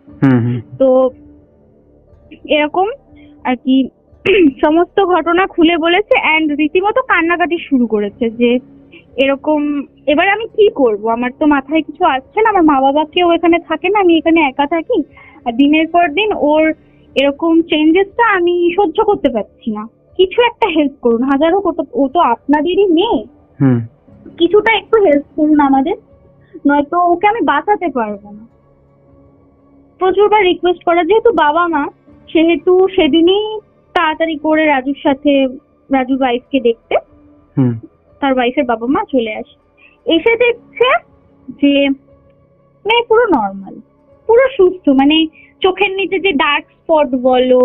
তো এরকম আর কি সমস্ত ঘটনা খুলে বলেছে অ্যান্ড রীতিমতো কান্নাকাটি শুরু করেছে যে এরকম এবার আমি কি করব, আমার তো মাথায় কিছু আসছে না, আমার মা বাবা কেউ এখানে থাকে না, আমি এখানে একা থাকি, আর দিনের পর দিন ওর এরকম চেঞ্জেসটা আমি সহ্য করতে পারছি না, কিছু একটা হেল্প করুন, হাজারো ও তো আপনাদেরই মেয়ে, কিছুটা একটু হেল্প করুন আমাদের, নয়তো ওকে আমি বাঁচাতে পারবো না। প্রচুরবার রিকোয়েস্ট করা, যেহেতু বাবা মা সেহেতু সেদিনই তাড়াতাড়ি করে রাজুর সাথে রাজুর ওয়াইফকে দেখতে তার ওয়াইফের বাবা মা চলে আসে। এসে দেখছে যে মেয়ে পুরো নর্মাল, পুরো সুস্থ, মানে চোখের নিচে যে ডার্ক স্পট বলো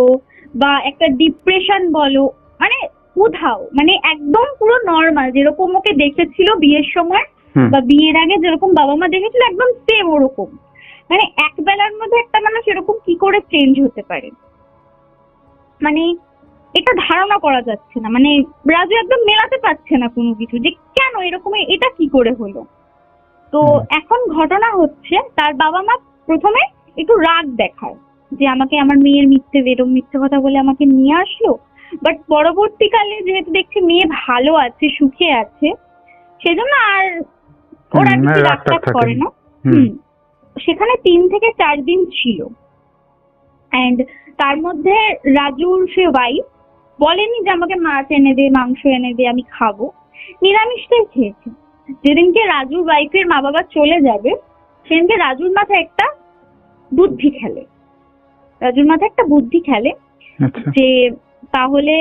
বা একটা ডিপ্রেশন বলো, মানে কোথাও মানে একদম পুরো নর্মাল, যেরকম ওকে দেখেছিল বিয়ের সময় বা বিয়ের আগে যেরকম বাবা মা দেখেছিল একদম সেম ওরকম। মানে এক বেলার মধ্যে একটা মানুষ এরকম কি করে চেঞ্জ হতে পারে, মানে এটা ধারণা করা যাচ্ছে না। মানে রাজু একদম মেলাতে পারছে না কোনো কিছু, যে কেন এরকম, এটা কি করে হলো। তো এখন ঘটনা হচ্ছে তার বাবা মা প্রথমে একটু রাগ দেখায় যে আমাকে আমার মেয়ের মিথ্যে কথা বলে আমাকে নিয়ে আসলো, বাট পরবর্তীকালে যেহেতু দেখছে মেয়ে ভালো আছে, সুখে আছে, সেজন্য আর ওরা কিছু রাগ করে না। সেখানে 3 থেকে 4 দিন ছিল, অ্যান্ড তার মধ্যে রাজুর সে ওয়াইফ বলেনি যে আমাকে মাছ এনে দে, মাংস এনে দে, আমি খাবো, নিরামিষটাই খেয়েছে। যেদিনকে রাজুর ওয়াইফের মা বাবা চলে যাবে সেদিনকে রাজুর মাথায় একটা বুদ্ধি খেলে, যে তাহলে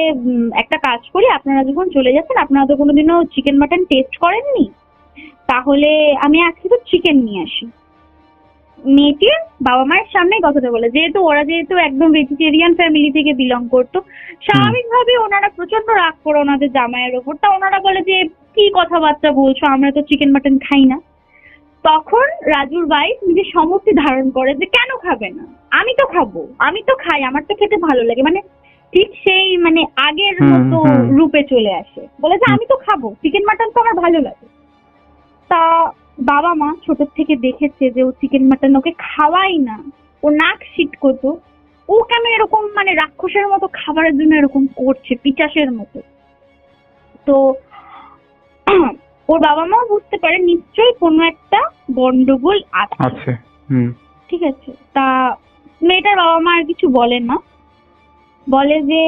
একটা কাজ করি, আপনারা যখন চলে যাচ্ছেন, আপনারা তো কোনোদিনও চিকেন মাটন টেস্ট করেননি, তাহলে আমি আজকে তো চিকেন নিয়ে আসি। মেয়েটির বাবা মায়ের সামনে কথাটা বলে, যেহেতু একদম ভেজিটেরিয়ান ফ্যামিলি থেকে বিলং করতো, স্বাভাবিকভাবে ওনারা প্রচন্ড রাগ করে ওনাদের জামাইয়ের ওপর। তা ওনারা বলে যে কি কথাবার্তা বলছো, আমরা তো চিকেন মাটন খাই না। তখন রাজুর ওয়াইফ নিজের সমস্ত ধারণ করে যে কেন খাবে না, আমি তো খাবো, আমি তো খাই, আমার তো খেতে ভালো লাগে, মানে ঠিক সেই মানে আগের মতো রূপে চলে আসে, বলে যে আমি তো খাবো, চিকেন মাটন তো আমার ভালো লাগে। তা বাবা মা ছোট থেকে দেখেছে যে ও চিকেন মাটন ওকে খাওয়াই না, ও নাক সিট করতো, ও কেন এরকম মানে রাক্ষসের মতো খাবারের জন্য এরকম করছে, পিচাসের মতো। তো ওর বাবা মাও বুঝতে পারে নিশ্চয়ই কোনো একটা গন্ডগোল আছে। ঠিক আছে, তা মেয়েটার বাবা মা আর কিছু বলে না, বলে যে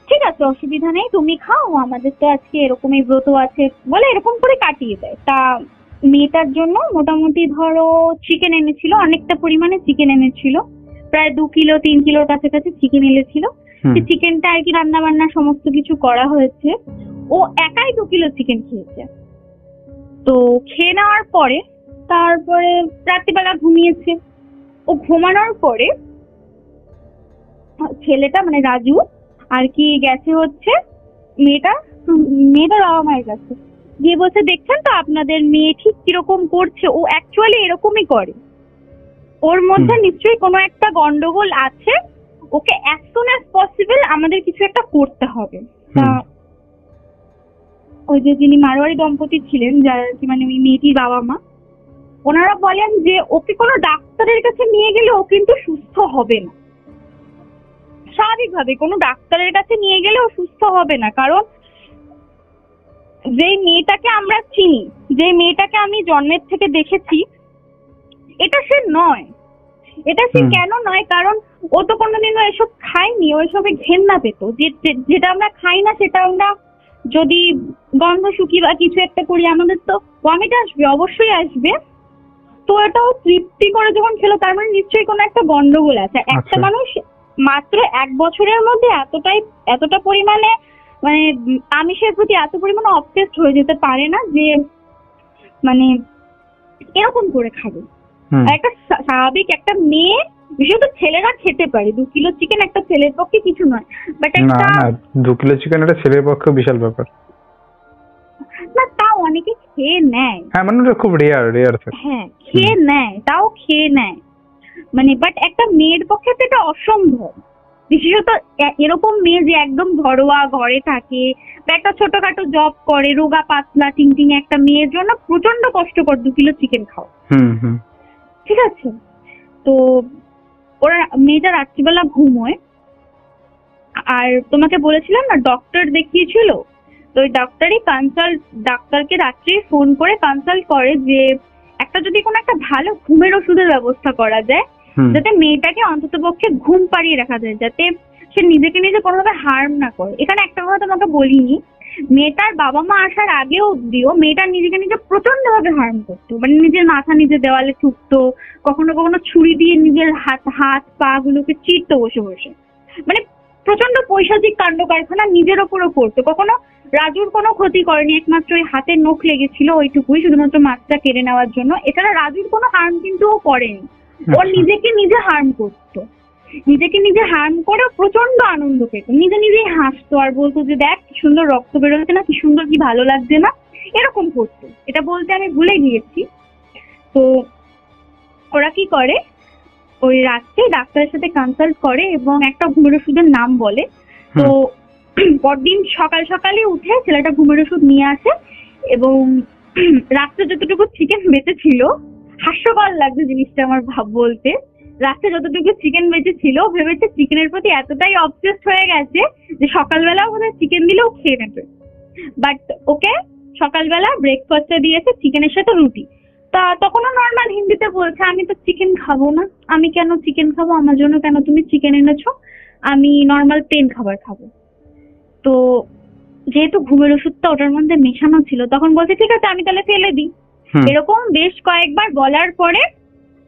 ঠিক আছে অসুবিধা নেই, তুমি খাও, আমাদের তো আজকে এরকমই ব্রত আছে, বলে এরকম করে কাটিয়ে দেয়। তা মেয়েটার জন্য মোটামুটি ধরো চিকেন এনেছিল, অনেকটা পরিমাণে চিকেন এনেছিল, প্রায় 2 কিলো 3 কিলোর কাছাকাছি চিকেন এনেছিল। চিকেনটা আর কি রান্না বান্না সমস্ত কিছু করা হয়েছে, ও একাই 2 কিলো চিকেন খেয়েছে। তো খেয়ে নেওয়ার পরে তারপরে রাত্রিবেলা ঘুমিয়েছে। ও ঘুমানোর পরে ছেলেটা মানে রাজু আর কি গেছে হচ্ছে মেয়েটার বাবা মায়ের কাছে, গিয়ে বলছে দেখছেন তো আপনাদের মেয়ে ঠিক কিরকম করছে, ও অ্যাকচুয়ালি এরকমই করে। ওর মধ্যে নিশ্চয়ই কোনো একটা গন্ডগোল আছে, okay as soon as possible আমাদের কিছু একটা করতে হবে। তা ওই যে যিনি মারোয়ারি দম্পতি ছিলেন, যার কি মানে ওই মেয়েটির বাবা মা, ওনারা বলেন যে ওকে কোনো ডাক্তারের কাছে নিয়ে গেলে ও কিন্তু সুস্থ হবে না। স্বাভাবিকভাবে কোনো ডাক্তারের কাছে নিয়ে গেলে ও সুস্থ হবে না, কারণ যে মেয়েটাকে আমরা চিনি, যে মেয়েটাকে আমি জন্মের থেকে দেখেছি, এটা সে নয়। এটা সে কেন নয়? কারণ ও তো কোনোদিনও এসব খায়নি, ও এসবে ঘেন্না পেত। যেটা আমরা খাই না সেটা আমরা যদি গন্ধ শুকি বা কিছু একটা করি, আমাদের তো ভমিট আসবে, অবশ্যই আসবে। তো এটাও তৃপ্তি করে যখন খেলো, তার মানে নিশ্চয়ই কোনো একটা গন্ডগোল আছে। একটা মানুষ মাত্র 1 বছরের মধ্যে এতটা পরিমাণে মানে আমিষের প্রতি এত পরিমাণে অবসেসড হয়ে যেতে পারে না যে মানে এরকম করে খাবে। একটা স্বাভাবিক একটা মেয়ে, বিশেষত ছেলেরা খেতে পারে 2 কিলো চিকেন, একটা ছেলের পক্ষে কিছু নয়। বাট একটা 2 কিলো চিকেন একটা ছেলের পক্ষে বিশাল ব্যাপার না, তাও অনেকে খেয়ে নেয়। হ্যাঁ, মানে ওটা খুব রেয়ার থাকে। হ্যাঁ, খেয়ে নেয়, তাও খেয়ে নেয় মানে, বাট একটা মেয়ের পক্ষে তো এটা অসম্ভব। বিশেষত এরকম মেয়ে যে একদম ঘরোয়া ঘরে থাকে বা একটা ছোটখাটো জব করে, রোগা পাতলা টিং একটা মেয়ের জন্য প্রচন্ড কষ্টকর 2 কিলো চিকেন খাওয়া। ঠিক আছে, তো ওরা মেয়েটা রাত্রিবেলা ঘুমোয়। আর তোমাকে বলেছিলাম না ডক্টর দেখিয়েছিল, তো ওই ডাক্তারকে রাত্রে ফোন করে কনসাল্ট করে যে একটা যদি কোনো একটা ভালো ঘুমের ওষুধের ব্যবস্থা করা যায়, যাতে মেয়েটাকে অন্তত পক্ষে ঘুম পাড়িয়ে রাখা যায়, যাতে সে নিজেকে নিজে কোনোভাবে হার্ম না করে। এখানে একটা কথা তোমাকে বলিনি, মেয়েটার বাবা মা আসার আগেও দিও মেয়েটা নিজেকে নিজে প্রচন্ড ভাবে হার্ম করতো, মানে নিজের মাথা নিজে দেওয়ালে ঠুকতো, কখনো কখনো ছুরি দিয়ে নিজের হাত পা গুলোকে চিরতো বসে বসে, মানে প্রচন্ড পৈশাচিক কাণ্ড কারখানা নিজের ওপরও করতো। কখনো রাজুর কোনো ক্ষতি করেনি, একমাত্র ওই হাতের নখ লেগেছিল ওইটুকুই, শুধুমাত্র মাছটা কেড়ে নেওয়ার জন্য। এছাড়া রাজুর কোনো হার্ম কিন্তু ও করেনি, ওর নিজেকে নিজে হার্ম করতো, নিজেকে নিজে হার্ম করে প্রচন্ড আনন্দ পেত, নিজেই হাসতো আর বলতো যে দেখ কি সুন্দর রক্ত বেরোচ্ছে না, কি সুন্দর, কি ভালো লাগছে না, এরকম করতো। এটা বলতে আমি ভুলে গিয়েছি। তো ওরা কি করে, ওই রাত্রে ডাক্তারের সাথে কনসাল্ট করে এবং একটা ঘুমের ওষুধের নাম বলে। তো পরদিন সকালে উঠে ছেলেটা ঘুমের ওষুধ নিয়ে আসে এবং রাত্রে যতটুকু চিকেন বেঁচে ছিল, হাস্যকর লাগছে জিনিসটা আমার বলতে, রাত্রে যতটুকু চিকেন বেঁচে ছিল ভেবেছে চিকেনের প্রতি এতটাই অবসেসড হয়ে গেছে যে সকালবেলাও বোধহয় চিকেন দিলেও খেয়ে নেবে। বাট ওকে সকালবেলা ব্রেকফাস্টে দিয়েছে চিকেনের সাথে রুটি। তা তখনও নর্মাল হিন্দিতে বলছে আমি তো চিকেন খাবো না, আমি কেন চিকেন খাবো, আমার জন্য কেন তুমি চিকেন এনেছো, আমি নর্মাল প্লেন খাবার খাবো। তো যেহেতু ঘুমের ওষুধটা ওটার মধ্যে মেশানো ছিল, তখন বলছে ঠিক আছে আমি তাহলে ফেলে দিই। এরকম বেশ কয়েকবার বলার পরে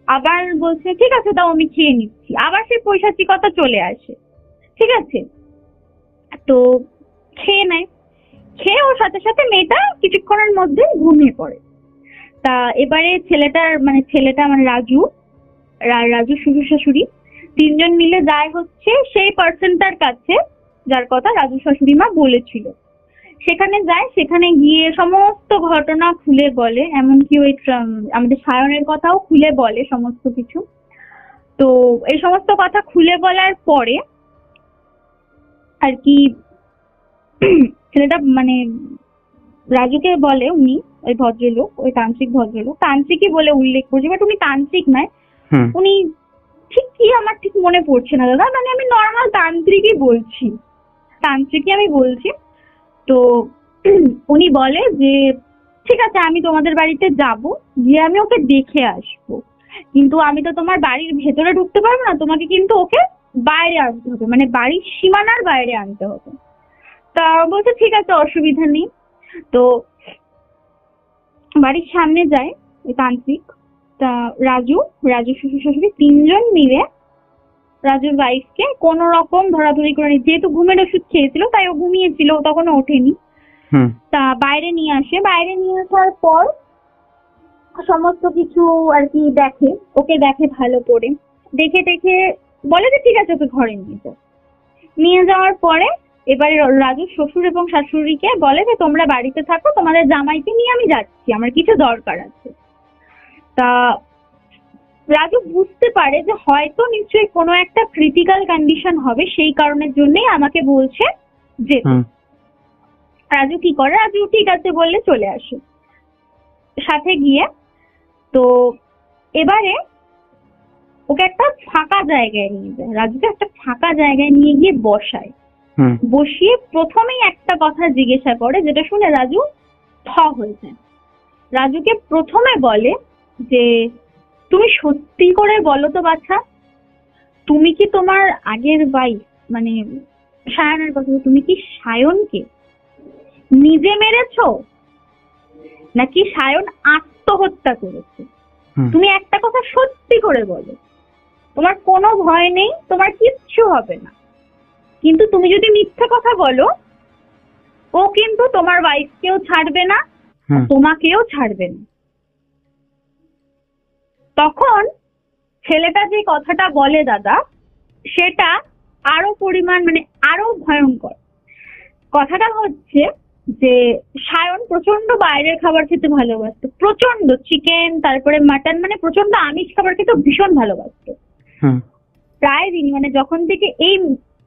আবার বলছে ঠিক আছে তাও আমি খেয়ে নিচ্ছি, আবার সেই পৈশাচিকতা চলে আসে। ঠিক আছে, তো খেয়ে নেয়, খেয়ে ওর সাথে সাথে মেয়েটা কিছুক্ষণের মধ্যে ঘুমিয়ে পড়ে। তা এবারে ছেলেটা মানে রাজু শ্বশুর শাশুড়ি 3 জন মিলে যায় হচ্ছে সেই পার্সনটার কাছে যার কথা রাজু শাশুড়ি মা বলেছিল। সেখানে যায়, সেখানে গিয়ে সমস্ত ঘটনা খুলে বলে, এমনকি ওই আমাদের সায়নের কথাও খুলে বলে সমস্ত কিছু। তো এই সমস্ত কথা খুলে বলার পরে আর কি ছেলেটা মানে রাজুকে বলে, উনি ওই ভদ্রলোক, ওই তান্ত্রিকই বলে উল্লেখ করছে, বাট উনি তান্ত্রিক নয়, উনি ঠিক কি আমার ঠিক মনে পড়ছে না দাদা, মানে আমি নর্মাল তান্ত্রিকই বলছি। তো উনি বলে যে ঠিক আছে আমি তোমাদের বাড়িতে যাব, গিয়ে আমি ওকে দেখে আসবো, কিন্তু আমি তো তোমার বাড়ির ভেতরে ঢুকতে পারবো না, তোমাকে কিন্তু ওকে বাইরে আনতে হবে, মানে বাড়ির সীমানার বাইরে আনতে হবে। তা বলছে ঠিক আছে অসুবিধা নেই। তো বাড়ির সামনে যায় ওই তান্ত্রিক, তা রাজু শ্বশুর শাশুড়ি 3 জন মিলে রাজুর ওয়াইফকে কোন রকম ধরাধরি করে নিয়ে, যেহেতু ঘুমের ওষুধ খেয়েছিল তাই ও ঘুমিয়েছিল, তখনও ওঠেনি। তা বাইরে নিয়ে আসার পর সমস্ত কিছু আর কি ওকে দেখে ভালো করে, দেখে বলে যে ঠিক আছে ওকে ঘরে নিয়ে যাওয়ার পরে এবারে রাজুর শ্বশুর এবং শাশুড়িকে বলে যে তোমরা বাড়িতে থাকো, তোমাদের জামাইকে নিয়ে আমি যাচ্ছি, আমার কিছু দরকার আছে। তা রাজু বুঝতে পারে যে হয়তো নিশ্চয়ই কোনো একটা ক্রিটিক্যাল কন্ডিশন হবে, সেই কারণের জন্যই আমাকে বলছে যেতে। রাজু কি করে, রাজু ঠিক আছে বললে চলে আসে সাথে গিয়ে। তো এবারে ওকে একটা ফাঁকা জায়গায় নিয়ে যায়, রাজুকে একটা ফাঁকা জায়গায় নিয়ে গিয়ে বসায়। বসিয়ে প্রথমেই একটা কথা জিজ্ঞাসা করে, যেটা শুনে রাজু হয়ে যায়। রাজুকে প্রথমে বলে যে তুমি সত্যি করে বলো তো বাছা, তুমি কি তোমার আগের ওয়াইফ মানে সায়নের কথা, তুমি কি সায়নকে নিজে মেরেছো নাকি সায়ন আত্মহত্যা করেছে? তুমি একটা কথা সত্যি করে বলো, তোমার কোনো ভয় নেই, তোমার কিচ্ছু হবে না। কিন্তু তুমি যদি মিথ্যে কথা বলো, ও কিন্তু তোমার ওয়াইফকেও ছাড়বে না, তোমাকেও ছাড়বে না। তখন ছেলেটা যে কথাটা বলে দাদা, সেটা আরো পরিমাণ মানে আরো ভয়ঙ্কর। কথাটা হচ্ছে যে সায়ন প্রচন্ড বাইরের খাবার খেতে ভালোবাসতো, প্রচন্ড চিকেন, তারপরে মাটন, মানে প্রচন্ড আমিষ খাবার খেতে ভীষণ ভালোবাসতো। প্রায় দিন মানে যখন থেকে এই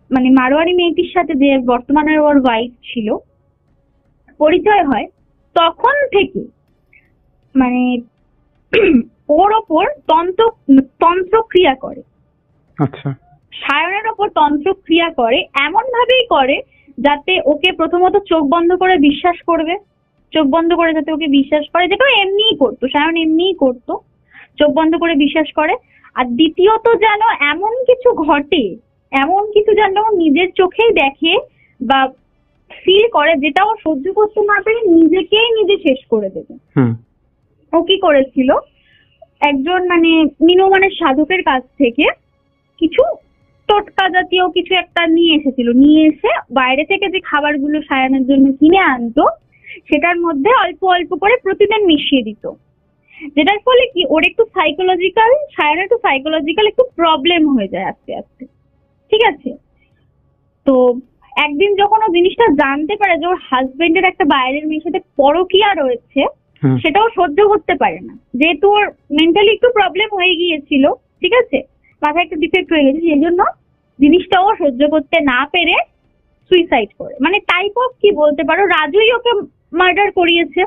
মানে মারোয়ারি মেয়েটির সাথে যে বর্তমানে ওর ওয়াইফ ছিল পরিচয় হয়, তখন থেকে মানে ওর ওপর তন্ত্রক্রিয়া করে। আচ্ছা। সায়নের ওপর তন্ত্রক্রিয়া করে, এমন ভাবেই করে যাতে ওকে প্রথমত চোখ বন্ধ করে বিশ্বাস করবে, চোখ বন্ধ করে যাতে ওকে বিশ্বাস করে, যেটা এমনিই করতো, সায়ন এমনিই করতো, চোখ বন্ধ করে বিশ্বাস করে। আর দ্বিতীয়ত যেন এমন কিছু ঘটে, এমন কিছু যেন নিজের চোখেই দেখে বা ফিল করে, যেটা ও সহ্য করতে না পেরে নিজেকেই নিজে শেষ করে দেবে। ও কি করেছিল, একজন মানে নিম্নমানের সাধকের কাছ থেকে কিছু টোটকা জাতীয় কিছু একটা নিয়ে এসেছিল, নিয়ে এসে বাইরে থেকে যে খাবারগুলো সায়নের জন্য কিনে আনতো সেটার মধ্যে অল্প অল্প করে প্রতিদিন মিশিয়ে দিত, যেটার ফলে কি ওর একটু সাইকোলজিক্যাল, সায়নের একটু সাইকোলজিক্যাল একটু প্রবলেম হয়ে যায় আস্তে আস্তে। ঠিক আছে, তো একদিন যখন ও জিনিসটা জানতে পারে যে ওর হাজবেন্ডের একটা বাইরের মেয়ের সাথে পরকীয়া রয়েছে, সেটাও সহ্য করতে পারে না, যেহেতু ওর মেন্টালি একটু প্রবলেম হয়ে গিয়েছিল, ঠিক আছে, মাথায় একটু ডিফেক্ট হয়ে গেছে, সেই জন্য জিনিসটাও সহ্য করতে না পেরে সুইসাইড করে। মানে টাইপ অফ কি বলতে পারো, রাজুই ওকে মার্ডার করিয়েছে,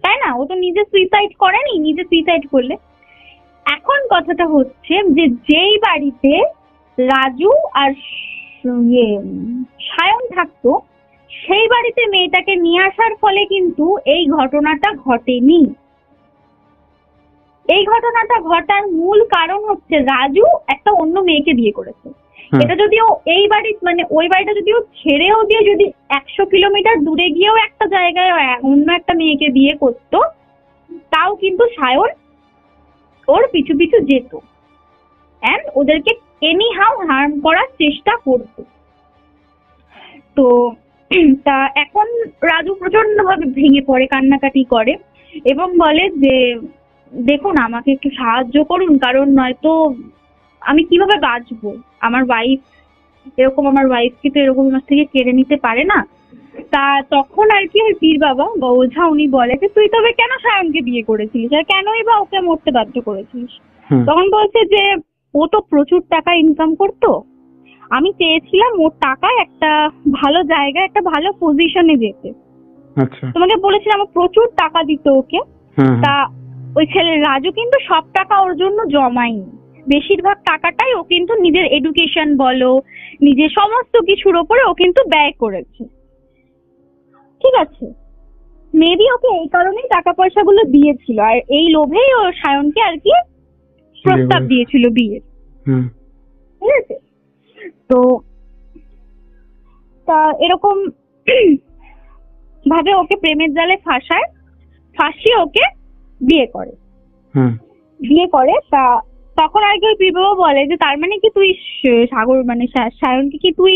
তাই না? ও তো নিজে সুইসাইড করেনি, নিজে সুইসাইড করলে। এখন কথাটা হচ্ছে যে যেই বাড়িতে রাজু আর সায়ন থাকতো, সেই বাড়িতে মেয়েটাকে নিয়ে আসার ফলে কিন্তু এই ঘটনাটা ঘটেনি। এই ঘটনাটা ঘটার মূল কারণ হচ্ছে রাজু একটা অন্য মেয়েকে বিয়ে করেছে। এটা যদিও এই বাড়ি মানে ওই বাড়িটা যদিও ছেড়েও দিয়ে যদি 100 কিলোমিটার দূরে গিয়েও একটা জায়গায় অন্য একটা মেয়েকে বিয়ে করতো, তাও কিন্তু সায়ন ওর পিছু পিছু যেত এন্ড ওদেরকে এনি হাউ হার্ম করার চেষ্টা করতো। তো তা এখন রাজু প্রচন্ড ভাবে ভেঙে পড়ে, কান্নাকাটি করে এবং বলে যে দেখুন আমাকে একটু সাহায্য করুন, কারণ নয়তো আমি কিভাবে বাঁচবো, আমার ওয়াইফ এরকম, আমার ওয়াইফকে তো এরকম আমার থেকে কেড়ে নিতে পারে না। তা তখন আর কি ওই পীর বাবা বা ওঝা উনি বলে যে তুই তবে কেন সায়নকে বিয়ে করেছিলিস আর কেনই বা ওকে মরতে বাধ্য করেছিলিস? তখন বলছে যে ও তো প্রচুর টাকা ইনকাম করতো, আমি চেয়েছিলাম ওর টাকায় একটা ভালো জায়গায় একটা ভালো পজিশনে যেতে। তোমাকে বলেছিলাম আমার প্রচুর টাকা দিত ওকে। তা ওই ছেলে রাজু কিন্তু সব টাকা ওর জন্য জমায়নি, বেশিরভাগ টাকাটাই ও কিন্তু নিজের এডুকেশন বলো, নিজের সমস্ত কিছুর ওপরে ও কিন্তু ব্যয় করেছে। ঠিক আছে, মেবি ওকে এই কারণেই টাকা পয়সাগুলো দিয়েছিল, আর এই লোভেই ও সায়নকে আর কি প্রস্তাব দিয়েছিল বিয়ের। ঠিক আছে, তো তা এরকম ভাবে ওকে প্রেমের জালে ফাঁসিয়ে ওকে বিয়ে করে। তা তখন আর কি ওই বিবাহ বলে যে তার মানে কি তুই সাগর মানে সায়নকে কি তুই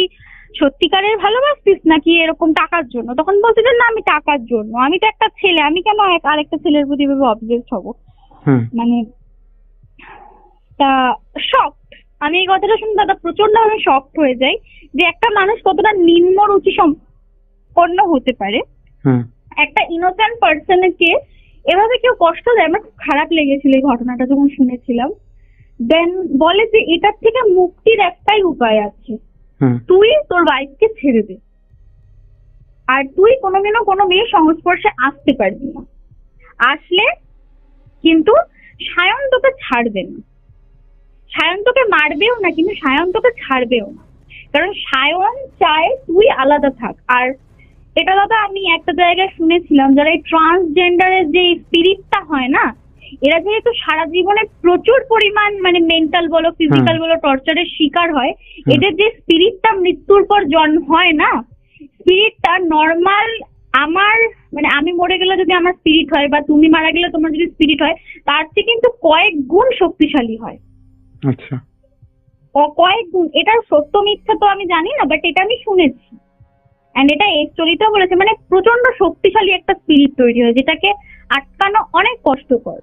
সত্যিকারের ভালোবাসতিস নাকি এরকম টাকার জন্য? তখন বলছে যে না আমি টাকার জন্য, আমি তো একটা ছেলে, আমি কেন আরেকটা ছেলের প্রতি এভাবে অবজেক্ট হব। মানে তা শকড, আমি এই কথাটা শুনে দাদা প্রচন্ড ভাবে শকড হয়ে যাই যে একটা মানুষ কতটা নিম্ন রুচি সম্পন্ন হতে পারে। একটা ইনোসেন্ট পার্সনকে এভাবে কেউ কষ্ট দেয়, আমার খুব খারাপ লেগেছিল এই ঘটনাটা যখন শুনেছিলাম। দেন বলে যে এটার থেকে মুক্তির একটাই উপায় আছে, তুই তোর ওয়াইফকে ছেড়ে দে, আর তুই কোনোদিনও কোনো মেয়ের সংস্পর্শে আসতে পারবি না। আসলে কিন্তু সায়ন তোকে ছাড়বে না, সায়ন তোকে মারবেও না, কিন্তু সায়ন তোকে ছাড়বেও না, কারণ সায়ন চায় তুই আলাদা থাক। আর এটা দাদা আমি একটা জায়গায় শুনেছিলাম, যারা এই ট্রান্সজেন্ডারের যে স্পিরিটটা হয় না, এরা যেহেতু সারা জীবনে প্রচুর পরিমাণ মানে মেন্টাল বলো ফিজিক্যাল বলো টর্চারের শিকার হয়, এদের যে স্পিরিটটা মৃত্যুর পর জন্ম হয় না, স্পিরিটটা নর্মাল আমার মানে আমি মরে গেলে যদি আমার স্পিরিট হয় বা তুমি মারা গেলে তোমার যদি স্পিরিট হয়, তার চেয়ে কিন্তু কয়েক গুণ শক্তিশালী হয়। আচ্ছা, কয়েক গুণ। এটার সত্য মিথ্যা তো আমি জানি না, বাট এটা আমি শুনেছি, এন্ড এটা এই স্টোরিটা বলেছে, মানে প্রচন্ড শক্তিশালী একটা স্পিরিট তৈরি হয় যেটাকে আটকানো অনেক কষ্টকর।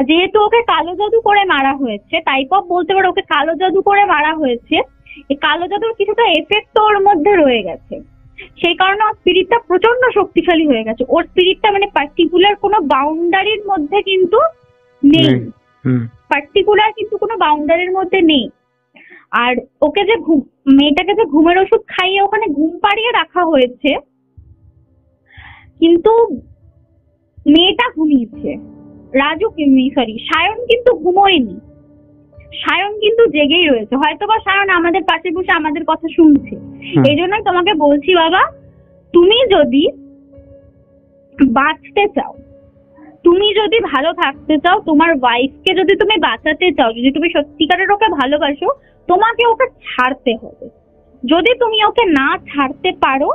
যেহেতু ওকে কালো জাদু করে মারা হয়েছে, টাইপ অফ বলতে পারো ওকে কালো জাদু করে মারা হয়েছে, এই কালো জাদুর কিছুটা এফেক্ট তো ওর মধ্যে রয়ে গেছে, সেই কারণে ওর স্পিরিটটা প্রচন্ড শক্তিশালী হয়ে গেছে। ওর স্পিরিটটা মানে পার্টিকুলার কোনো বাউন্ডারির মধ্যে কিন্তু নেই, পার্টিকুলার কিন্তু কোনো বাউন্ডারির মধ্যে নেই। আর ওকে যে মেয়েটাকে যে ঘুমের ওষুধ খাইয়ে ওখানে ঘুম পাড়িয়ে রাখা হয়েছে, কিন্তু মেয়েটা ঘুমিয়েছে, সায়ন কিন্তু ঘুমোয়নি, সায়ন কিন্তু জেগেই রয়েছে। হয়তোবা সায়ন আমাদের পাশে বসে আমাদের কথা শুনছে। এই জন্যই তোমাকে বলছি বাবা, তুমি যদি বাঁচতে চাও, তুমি যদি ভালো থাকতে চাও, তোমার ওয়াইফকে যদি তুমি বাঁচাতে চাও, যদি তুমি সত্যিকারের ওকে ভালোবাসো, তোমাকে ওকে ছাড়তে হবে। যদি তুমি ওকে না ছাড়তে পারো,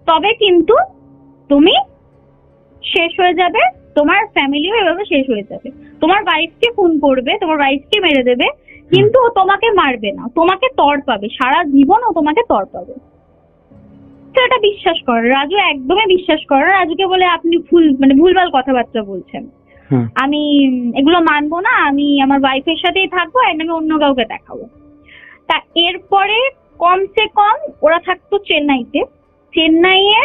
তবে কিন্তু তুমি শেষ হয়ে যাবে, তোমার ফ্যামিলিও এভাবে শেষ হয়ে যাবে। তোমার ওয়াইফকে খুন করবে, তোমার ওয়াইফকে মেরে দেবে, কিন্তু ও তোমাকে মারবে না, তোমাকে তড় পাবে, সারা জীবন ও তোমাকে তড় পাবে। তো এটা বিশ্বাস করো, রাজু একদমই বিশ্বাস করো। রাজুকে বলে আপনি ভুলভাল কথাবার্তা বলছেন, আমি এগুলো মানবো না, আমি আমার ওয়াইফের সাথেই থাকবো, আর আমি অন্য কাউকে দেখাবো। তা এরপরে কমসে কম ওরা থাকতো চেন্নাইতে, চেন্নাইয়ে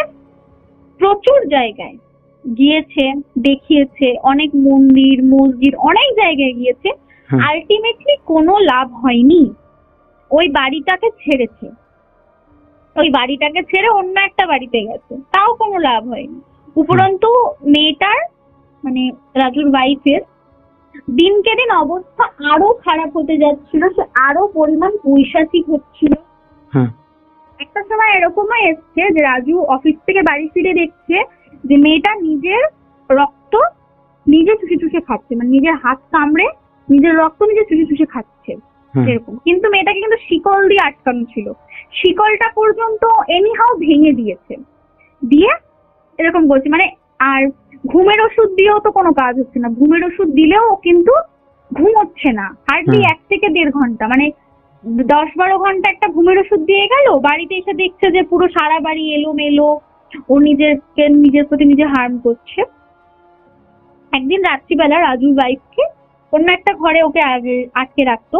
প্রচুর জায়গায় গিয়েছে, দেখিয়েছে, অনেক মন্দির মসজিদ অনেক জায়গায় গিয়েছে, আলটিমেটলি কোনো লাভ হয়নি। ওই বাড়িটাকে ছেড়েছে, ওই বাড়িটাকে ছেড়ে অন্য একটা বাড়িতে গেছে, তাও কোনো লাভ হয়নি। উপরন্তু মেয়েটার মানে রাজুর ওয়াইফের দিনকে দিন অবস্থা আরো খারাপ হতে যাচ্ছিল, সে আরো পরিমাণ পৈশাচিক হচ্ছিল। একটা সময় এরকমও এসছে যে রাজু অফিস থেকে বাড়ি ফিরে দেখছে যে মেয়েটা নিজের রক্ত নিজে চুষে চুষে খাচ্ছে, মানে নিজের হাত কামড়ে নিজের রক্ত নিজে চুষে চুষে খাচ্ছে এরকম। কিন্তু মেয়েটাকে কিন্তু শিকল দিয়ে আটকানো ছিল, শিকলটা পর্যন্ত এনিহাও ভেঙে দিয়েছে, দিয়ে এরকম বলছে মানে। আর ঘুমের ওষুধ দিয়েও তো কোনো কাজ হচ্ছে না, ঘুমের ওষুধ দিলেও কিন্তু ঘুম হচ্ছে না, হার্ডলি 1 থেকে 1.5 ঘন্টা, মানে 10-12 ঘন্টা একটা ঘুমের ওষুধ দিয়ে গেল, বাড়িতে এসে দেখছে যে পুরো সারা বাড়ি এলোমেলো, ও নিজের প্রতি নিজে হার্ম করছে। একদিন রাত্রিবেলা রাজুর ওয়াইফকে অন্য একটা ঘরে ওকে আটকে রাখতো।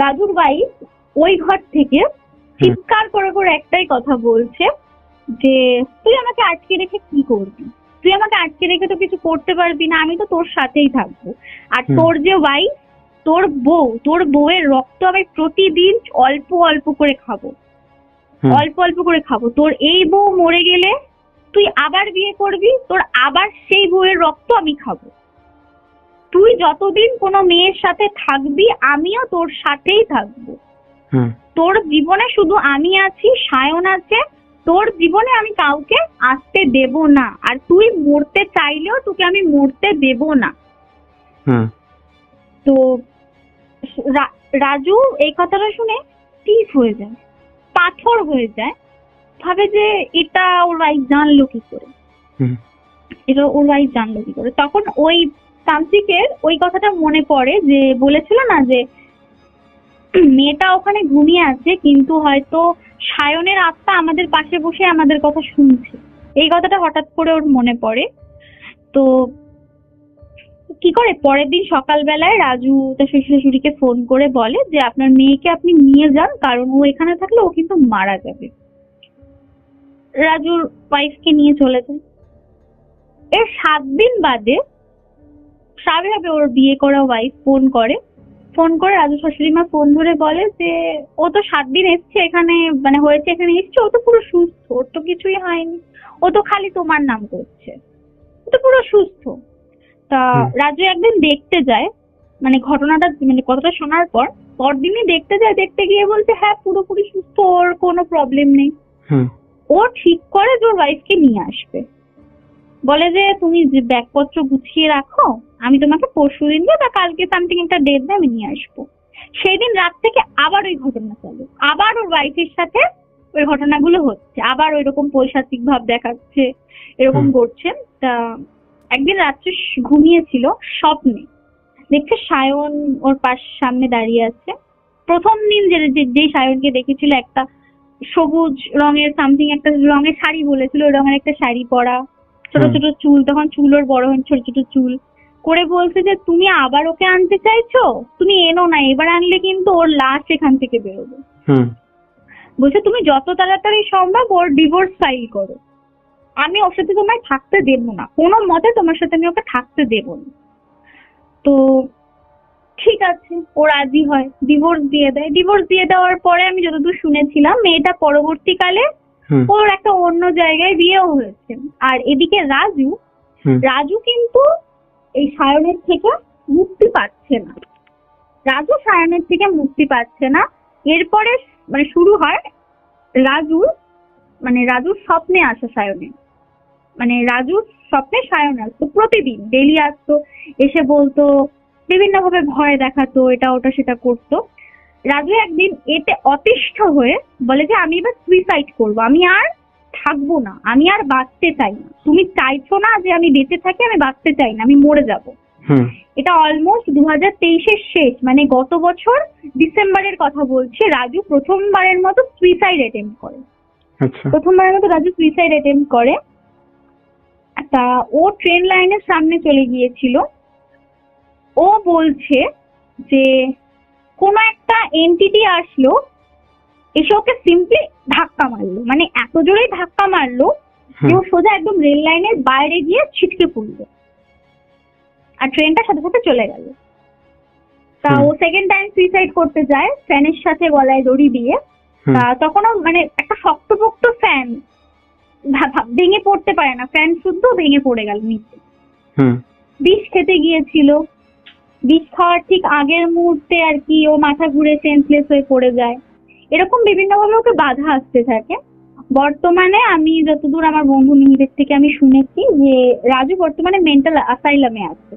রাজুর ওয়াইফ ওই ঘর থেকে চিৎকার করে করে একটাই কথা বলছে যে তুই আমাকে আটকে রেখে কি করবি, তুই আমাকে আটকে রেখে তো কিছু করতে পারবি না, আমি তো তোর সাথেই থাকবো। আর তোর যে ওয়াইফ, তোর বউয়ের রক্ত আমি প্রতিদিন অল্প অল্প করে খাবো, অল্প অল্প করে খাবো। তোর এই বউ মরে গেলে তুই আবার বিয়ে করবি, তোর আবার সেই বউয়ের রক্ত আমি খাবো। তুই যতদিন কোনো মেয়ের সাথে থাকবি আমিও তোর সাথেই থাকবো। তোর জীবনে শুধু আমি আছি, সায়ন আছে, তোর জীবনে আমি কাউকে আসতে দেব না, আর তুই মরতে চাইলেও তোকে আমি মরতে দেব না। তো রাজু এই কথাটা শুনে টিপ হয়ে যায়, পাথর হয়ে যায়, ভাবে যে এটা ওর ওয়াইফ জানলো কি করে, এটা ওর ওয়াইফ জানলো কি করে। তখন ওই তান্ত্রিকের ওই কথাটা মনে পড়ে যে বলেছিল না যে মেয়েটা ওখানে ঘুমিয়ে আছে, কিন্তু হয়তো সায়নের আত্মা আমাদের পাশে বসে আমাদের কথা শুনছে, এই কথাটা হঠাৎ করে ওর মনে পড়ে। তো কি করে পরের দিন সকালবেলায় রাজু তার শ্বশুর শাশুড়িকে ফোন করে বলে যে আপনার মেয়েকে আপনি নিয়ে যান, কারণ ও এখানে থাকলে ও কিন্তু মারা যাবে। রাজুর ওয়াইফকে নিয়ে চলে যায়। এর 7 দিন বাদে স্বাভাবিকভাবে ওর বিয়ে করা ওয়াইফ ফোন করে রাজু শাশুড়ি মা ফোন ধরে বলে যে ও তো 7 দিন এসছে এখানে, মানে হয়েছে এখানে এসছে, ও তো পুরো সুস্থ, ওর তো কিছুই হয়নি, ও তো খালি তোমার নাম করছে, ও তো পুরো সুস্থ। তা রাজু একদিন দেখতে যায়, মানে ঘটনাটা মানে কথাটা শোনার পরদিনই দেখতে যায়, দেখতে গিয়ে বলছে হ্যাঁ পুরোপুরি সুস্থ, ওর কোনো প্রবলেম নেই। ও ঠিক করে যে ওর ওয়াইফকে নিয়ে আসবে, বলে যে তুমি যে ব্যাগপত্র গুছিয়ে রাখো, আমি তোমাকে পরশুদিন বা কালকে সামথিং একটা ডেট দিয়ে আমি নিয়ে আসবো। সেই দিন রাত থেকে আবার ওই ঘটনা চালু, আবার ওর ওয়াইফের সাথে ওই ঘটনাগুলো হচ্ছে, আবার ওইরকম পৈশাচিক ভাব দেখাচ্ছে, এরকম করছে। তা একদিন রাত্রে ঘুমিয়েছিল, স্বপ্নে দেখছে সায়ন ওর সামনে দাঁড়িয়ে আছে। প্রথম দিন যেই সায়নকে দেখেছিল একটা সবুজ রঙের সামথিং একটা রঙের শাড়ি বলেছিল, ওই রঙের একটা শাড়ি পরা, ছোট ছোট চুল, তখন চুল ওর বড় হয়ে ছোট ছোট চুল করে, বলছে যে তুমি আবার ওকে আনতে চাইছো, তুমি এনো না, এবার আনলে কিন্তু ওর লাশ এখান থেকে বেরোবে। বলছে তুমি যত তাড়াতাড়ি সম্ভব ওর ডিভোর্স ফাইল করো, আমি ওর সাথে তোমায় থাকতে দেবো না, কোনো মতে তোমার সাথে আমি ওকে থাকতে দেবো না। তো ঠিক আছে, ও রাজি হয়, ডিভোর্স দিয়ে দেয়। ডিভোর্স দিয়ে দেওয়ার পরে আমি যতদূর শুনেছিলাম মেয়েটা পরবর্তীকালে ওর একটা অন্য জায়গায় বিয়েও হয়েছে। আর এদিকে রাজু কিন্তু এই সায়নের থেকে মুক্তি পাচ্ছে না, এরপরে মানে শুরু হয় রাজুর স্বপ্নে আসা সায়নের, মানে রাজুর স্বপ্নে সায়ন আসতো, প্রতিদিন ডেলি আসতো, এসে বলতো, বিভিন্ন ভাবে ভয় দেখাতো, এটা ওটা সেটা করতো। রাজু একদিন এতে অতিষ্ঠ হয়ে বলে যে আমি এবার সুইসাইড করবো, আমি আর থাকবো না, আমি আর বাঁচতে চাই না, তুমি চাইছো না যে আমি বেঁচে থাকি, আমি বাঁচতে চাই না, আমি মরে যাবো। এটা অলমোস্ট 2023-এর শেষ, মানে গত বছর ডিসেম্বরের কথা বলছে। রাজু প্রথমবারের মতো সুইসাইড অ্যাটেম্প্ট করে। তা ও ট্রেন লাইনের সামনে চলে গিয়েছিল, ও বলছে যে কোন একটা এন্টিটি আসলো, এসে ওকে সিম্পলি ধাক্কা মারলো, মানে এত জোরে ধাক্কা মারলো যে ও সোজা একদম রেল লাইনের বাইরে গিয়ে ছিটকে পড়লো, আর ট্রেনটার সাথে সাথে চলে গেল। তা ও সেকেন্ড টাইম সুইসাইড করতে যায় ফ্যানের সাথে গলায় দড়ি দিয়ে। তা তখনও মানে একটা শক্তপোক্ত ফ্যান, ভেঙে পড়তে পারে না, ফ্যান শুদ্ধ ভেঙে পড়ে গেল নিচে। বিষ খেতে গিয়েছিল, বিষ খাওয়ার ঠিক আগের মুহূর্তে আর কি ও মাথা ঘুরে সেন্সলেস হয়ে পড়ে যায়। এরকম বিভিন্ন ভাবে ওকে বাধা আসতে থাকে। বর্তমানে আমি যতদূর আমার বন্ধু মিহিরের থেকে আমি শুনেছি যে রাজু বর্তমানে মেন্টাল অ্যাসাইলামে আছে।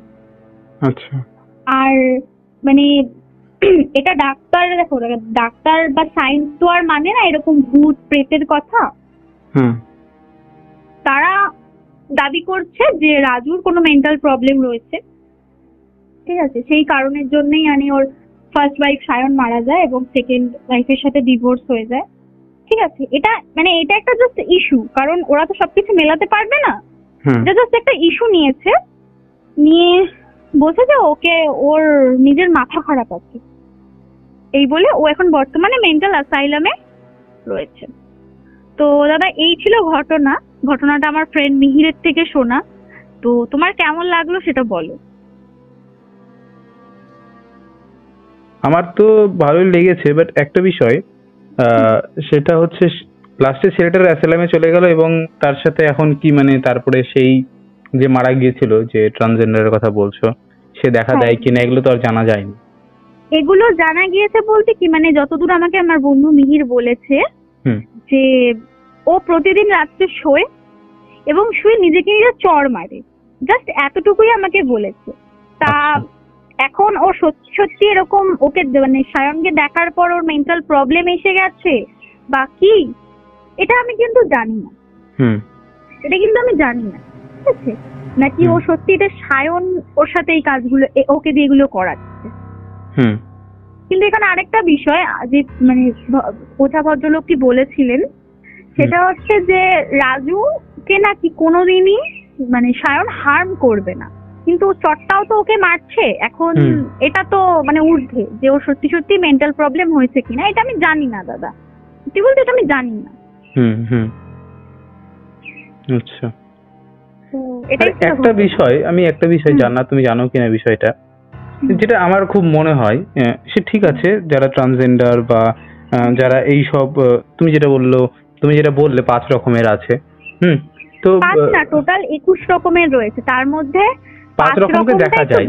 আচ্ছা। আর মানে এটা ডাক্তার বা সায়েন্স তো আর মানে না এরকম ভূত প্রেতের কথা। তারা দাবি করছে যে রাজুর কোনো মেন্টাল প্রবলেম রয়েছে, ঠিক আছে, সেই কারণের জন্যই মানে ওর ফার্স্ট ওয়াইফ সায়ন মারা যায় এবং সেকেন্ড ওয়াইফের সাথে ডিভোর্স হয়ে যায়, ঠিক আছে। এটা একটা জাস্ট ইস্যু, কারণ ওরা তো সবকিছু মেলাতে পারবে না, এটা জাস্ট একটা ইস্যু নিয়ে বলছে যে ওকে ওর নিজের মাথা খারাপ আছে, এই বলে ও এখন বর্তমানে মেন্টাল অ্যাসাইলামে রয়েছে। তো দাদা এই ছিল ঘটনাটা আমার ফ্রেন্ড মিহিরের থেকে শোনা। তো তোমার কেমন লাগলো সেটা বলো। আমার তো ভালোই লেগেছে, বাট একটা বিষয়, সেটা হচ্ছে লাস্টে ছেলেটার অ্যাসাইলামে চলে গেল এবং তার সাথে এখন কি মানে তারপরে সেই যে মারা গিয়েছিল যে ট্রান্সজেন্ডারের কথা বলছো, সে দেখা দেয় কিনা এগুলো তো আর জানা যায়নি। এগুলো জানা গিয়েছে বলতে কি, মানে যতদূর আমাকে আমার বন্ধু মিহির বলেছে যে ও প্রতিদিন রাত্রে শোয় এবং শুয়ে নিজেকে নিজে চড় মারে, জাস্ট এতটুকুই আমাকে বলেছে। তা এখন ও সত্যি এরকম ওকে মানে সায়নকে দেখার পর ওর মেন্টাল প্রবলেম এসে গেছে বা কি, এটা আমি কিন্তু জানি না, ঠিক আছে, নাকি ও সত্যি এটা সায়ন ওর সাথে এই কাজগুলো ওকে দিয়ে এগুলো করাচ্ছে। কিন্তু এখানে আরেকটা বিষয় যে মানে ওঝা ভদ্রলোক কি বলেছিলেন, সেটা হচ্ছে যে রাজুকে নাকি কোনোদিনই মানে সায়ন হার্ম করবে না, কিন্তু চটটাও তো ওকে মারছে এখন। এটা তো মানে ঊর্ধ্বে যে ওর সত্যি মেন্টাল প্রবলেম হয়েছে কিনা এটা আমি জানি না দাদা, সত্যি বলতে এটা আমি জানি না। আচ্ছা, তো এটাই একটা বিষয়, আমি একটা বিষয় জানা, তুমি জানো কিনা বিষয়টা, যেটা আমার খুব মনে হয়, সে ঠিক আছে যারা ট্রান্সজেন্ডার বা যারা এই সব, তুমি যেটা বললে 5 রকমের আছে, তো টোটাল 21 রকমের রয়েছে, তার মধ্যে 5 রকমকে দেখা যায়,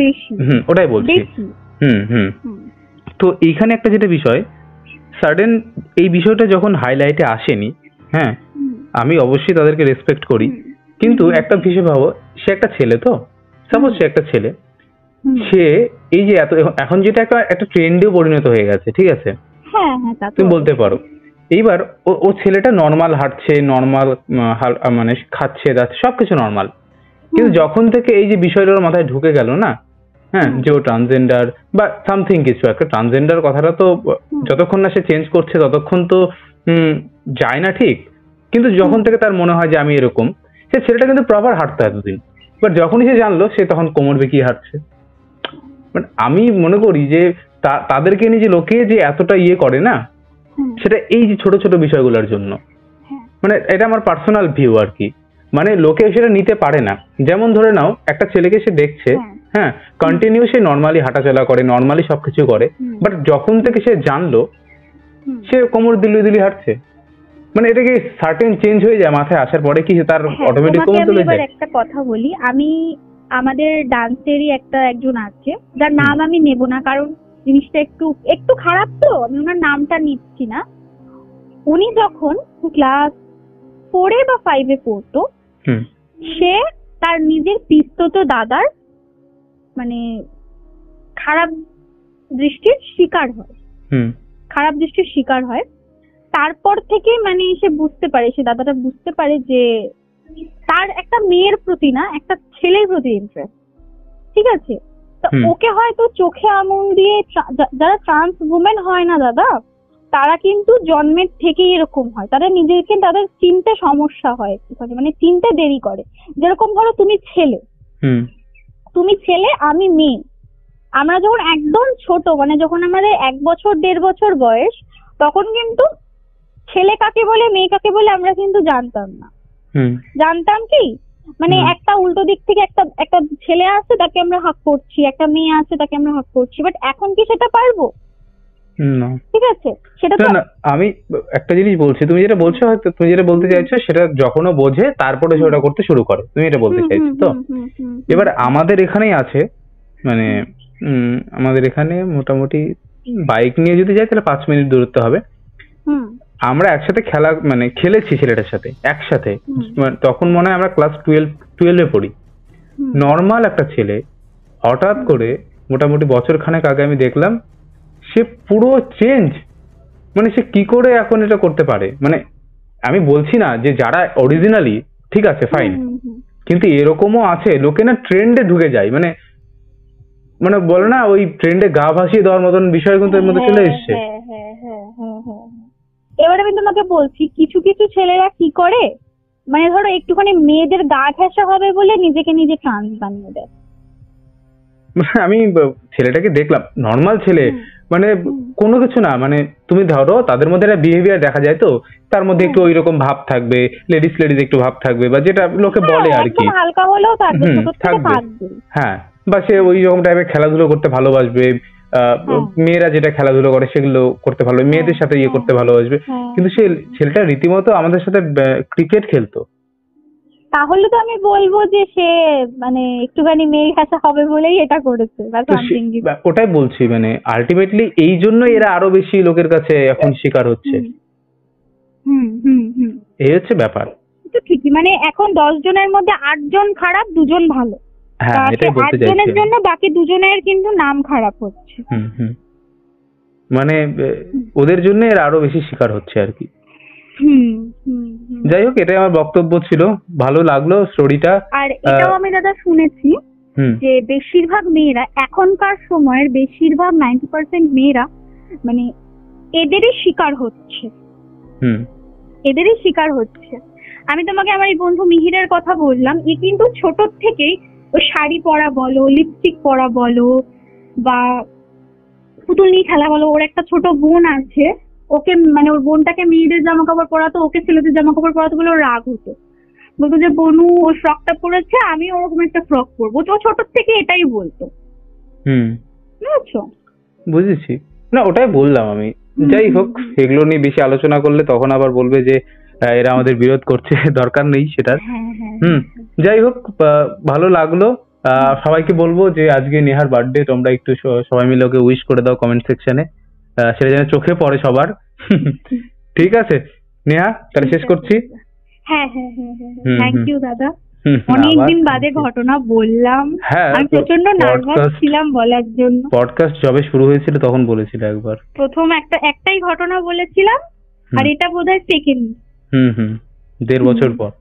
ওটাই বলছি। তো এইখানে একটা যেটা বিষয়, সাডেন এই বিষয়টা যখন হাইলাইটে আসেনি, হ্যাঁ আমি অবশ্যই তাদেরকে রেসপেক্ট করি, কিন্তু একটা বিষয় ভাবো, সে একটা ছেলে, তো সাপোজ সে একটা ছেলে, সে এই যে এখন যেটা একটা ট্রেন্ডেও পরিণত হয়ে গেছে, ঠিক আছে, তুমি বলতে পারো, এইবার ও ছেলেটা নর্মাল হাঁটছে, নর্মাল মানে খাচ্ছে দাচ্ছে, সবকিছু নর্মাল, কিন্তু যখন থেকে এই যে বিষয়টা ওর মাথায় ঢুকে গেল না, হ্যাঁ যে ও ট্রান্সজেন্ডার বা সামথিং কিছু একটা, ট্রান্সজেন্ডার কথাটা তো যতক্ষণ না সে চেঞ্জ করছে ততক্ষণ তো যায় না, ঠিক, কিন্তু যখন থেকে তার মনে হয় যে আমি এরকম, সে ছেলেটা কিন্তু প্রপার হাঁটতো এতদিন, বাট যখনই সে জানলো সে তখন কোমর বেঁকিয়ে হাঁটছে। বাট আমি মনে করি যে তাদেরকে নিয়ে যে লোকে যে এতটা ইয়ে করে না, সেটা এই যে ছোট ছোট বিষয়গুলোর জন্য, মানে এটা আমার পার্সোনাল ভিউ আর কি, মানে লোকে সেটা নিতে পারে না। যেমন ধরে নাও একটা ছেলেকে সে দেখছে, হ্যাঁ কন্টিনিউ সে নর্মালি হাঁটাচলা করে, নর্মালি সবকিছু করে, বাট যখন থেকে সে জানলো সে কোমর দিল্লি হাঁটছে, মানে এটা কি সার্টেন চেঞ্জ হয়ে যায় মাথায় আসার পরে, কি তার অটোমেটিক কোমর চলে যায়? একটা কথা বলি, আমি আমাদের ডান্সেরই একজন আছে, যার নাম আমি নেব না কারণ জিনিসটা একটু খারাপ, তো আমি ওনার নামটা নিচ্ছি না। উনি যখন ক্লাস 4 বা 5 পড়তো, সে তার নিজের পিস্তত দাদার মানে খারাপ দৃষ্টির শিকার হয়। তারপর থেকে মানে সে দাদাটা বুঝতে পারে যে তার একটা মেয়ের প্রতি না, একটা ছেলের প্রতি ইন্টারেস্ট, ঠিক আছে। তো ওকে হয়তো চোখে আঙুল দিয়ে, যারা ট্রান্স উমেন হয় না দাদা, তারা কিন্তু জন্মের থেকেই এরকম হয়, তাদের চিনতে সমস্যা হয়, মানে চিনতে দেরি করে। যেরকম ধরো তুমি ছেলে আমি মেয়ে, আমরা যখন একদম ছোট, মানে যখন আমাদের 1 বছর 1.5 বছর বয়স, তখন কিন্তু ছেলে কাকে বলে মেয়ে কাকে বলে আমরা কিন্তু জানতাম না। জানতাম কি, মানে একটা উল্টো দিক থেকে একটা ছেলে আছে তাকে আমরা হাক করছি, একটা মেয়ে আছে তাকে আমরা হাক করছি, বাট এখন কি সেটা পারবো? না, ঠিক আছে, সেটা তো আমি একটা জিনিস বলছি, তুমি যেটা বলছো, হয়তো তুমি যেটা বলতে চাইছো সেটা যখনও বোঝে তারপরে সেটা করতে শুরু করে, তুমি এটা বলতে চাইছো তো। এবার আমাদের এখানেই আছে, মানে আমাদের এখানে মোটামুটি বাইক নিয়ে যদি যাই তাহলে 5 মিনিট দূরত্ব হবে। আমরা একসাথে খেলেছি ছেলেটার সাথে একসাথে, তখন মনে হয় আমরা ক্লাস 12 পড়ি। নর্মাল একটা ছেলে, হঠাৎ করে মোটামুটি বছর খানেক আগে আমি দেখলাম সে পুরো চেঞ্জ, মানে সে কি করে এখন এটা করতে পারে। মানে আমি বলছি না যে যারা অরিজিনালি, ঠিক আছে ফাইন, কিন্তু এরকমও আছে লোকে না ট্রেন্ডে ঢুকে যায়, মানে বলে না ওই ট্রেন্ডে গা ভাসিয়ে দেওয়ার মতন বিষয় কিন্তু এর মধ্যে চলে এসছে। এবার আমি তোমাকে বলছি, কিছু কিছু ছেলেরা কি করে, মানে ধরো একটুখানি মেয়েদের গা ঘেঁষা হবে বলে নিজেকে নিজে ট্রান্স বানিয়ে দেয়। আমি ছেলেটাকে দেখলাম, নর্মাল ছেলে, মানে কোনো কিছু না, মানে তুমি ধরো তাদের মধ্যে একটা বিহেভিয়ার দেখা যায়, তো তার মধ্যে একটু ওই রকম ভাব থাকবে, লেডিস একটু ভাব থাকবে, বা যেটা লোকে বলে আর কি, হালকা হলেও থাকবে, হ্যাঁ, বা সে ওই রকম টাইপের খেলাধুলো করতে ভালোবাসবে, মেয়েরা যেটা খেলাধুলো করে সেগুলো করতে ভালো, মেয়েদের সাথে ইয়ে করতে ভালোবাসবে, কিন্তু সে ছেলেটা রীতিমতো আমাদের সাথে ক্রিকেট খেলতো। তাহলে তো আমি বলবো যে সে মানে একটুখানি মেয়ে ঘাসা হবে বলেই এটা করেছে। ওটাই বলছি, মানে আলটিমেটলি এই জন্য এরা আরো বেশি লোকের কাছে এখন শিকার হচ্ছে। এই হচ্ছে ব্যাপার। ঠিকই, মানে এখন 10 জনের মধ্যে 8 জন খারাপ, 2 জন ভালো। হ্যাঁ, এটাই বলতে চাইছি। 8 জনের জন্য বাকি 2 জনের কিন্তু নাম খারাপ হচ্ছে। মানে ওদের জন্য এরা আরো বেশি শিকার হচ্ছে আর কি। যাই হোক, এটাই আমার বক্তব্য ছিল, ভালো লাগলো স্টোরিটা। আর এটাও আমি দাদা শুনেছি যে বেশিরভাগ মেয়েরা, এখনকার সময়ের বেশিরভাগ 90% মেয়েরা মানে এদেরই শিকার হচ্ছে। আমি তোমাকে আমার এই বন্ধু মিহিরের কথা বললাম, এ কিন্তু ছোট থেকেই ও শাড়ি পরা বলো, লিপস্টিক পরা বলো, বা পুতুল নিয়ে খেলা বলো, ওর একটা ছোট বোন আছে, ওকে মানে ওর বোনটাকে মেয়েদের জামা কাপড় পরাতো, ওকে ছেলেদের জামা কাপড় পরাতো বলে ওর রাগ হতো। বলতো যে বনু ওর ফ্রকটা পরেছে, আমি ওরকম একটা ফ্রক পরবো। তো ছোট থেকে এটাই বলতো, বুঝেছো? বুঝেছি, না ওটাই বললাম আমি। যাই হোক, এগুলো নিয়ে বেশি আলোচনা করলে তখন আবার বলবে যে এরা আমাদের বিরোধ করছে, দরকার নেই সেটার। যাই হোক, ভালো লাগলো। সবাইকে বলবো যে আজকে নেহার বার্থডে, তোমরা একটু সবাই মিলে ওকে উইশ করে দাও কমেন্ট সেকশনে, সেটা যেন চোখে পড়ে সবার। ঠিক আছে নেহা, তাহলে শেষ করছি। হ্যাঁ, থ্যাংক ইউ দাদা, অনেকদিন বাদে ঘটনা বললাম। হ্যাঁ, আমি প্রচন্ড নার্ভাস ছিলাম বলার জন্য। পডকাস্ট যবে শুরু হয়েছিল তখন বলেছিল একবার, প্রথম একটাই ঘটনা বলেছিলাম, আর এটা বোধহয় সেকেন্ড। 1.5 বছর পর।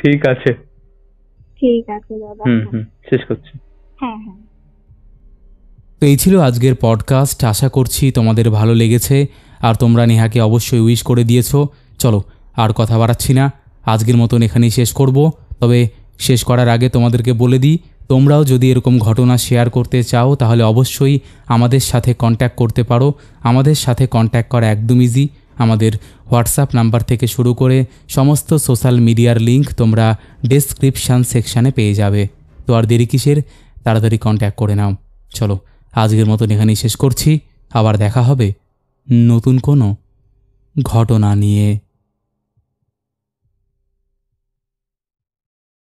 ঠিক আছে দাদা, শেষ করছি। হ্যাঁ। তো এই ছিল আজকের পডকাস্ট। আশা করছি তোমাদের ভালো লেগেছে, আর তোমরা নেহাকে অবশ্যই উইশ করে দিয়েছো। চলো আর কথা বাড়াচ্ছি না, আজকের মতন এখানেই শেষ করব। তবে শেষ করার আগে তোমাদেরকে বলে দিই, তোমরাও যদি এরকম ঘটনা শেয়ার করতে চাও তাহলে অবশ্যই আমাদের সাথে কন্ট্যাক্ট করতে পারো। আমাদের সাথে কন্ট্যাক্ট করা একদম ইজি। আমাদের হোয়াটসঅ্যাপ নাম্বার থেকে শুরু করে সমস্ত সোশ্যাল মিডিয়ার লিঙ্ক তোমরা ডেসক্রিপশান সেকশানে পেয়ে যাবে। তো আর দেরি কিসের, তাড়াতাড়ি কন্ট্যাক্ট করে নাও। চলো আজকের মতন এখানেই শেষ করছি, আবার দেখা হবে নতুন কোনো ঘটনা নিয়ে।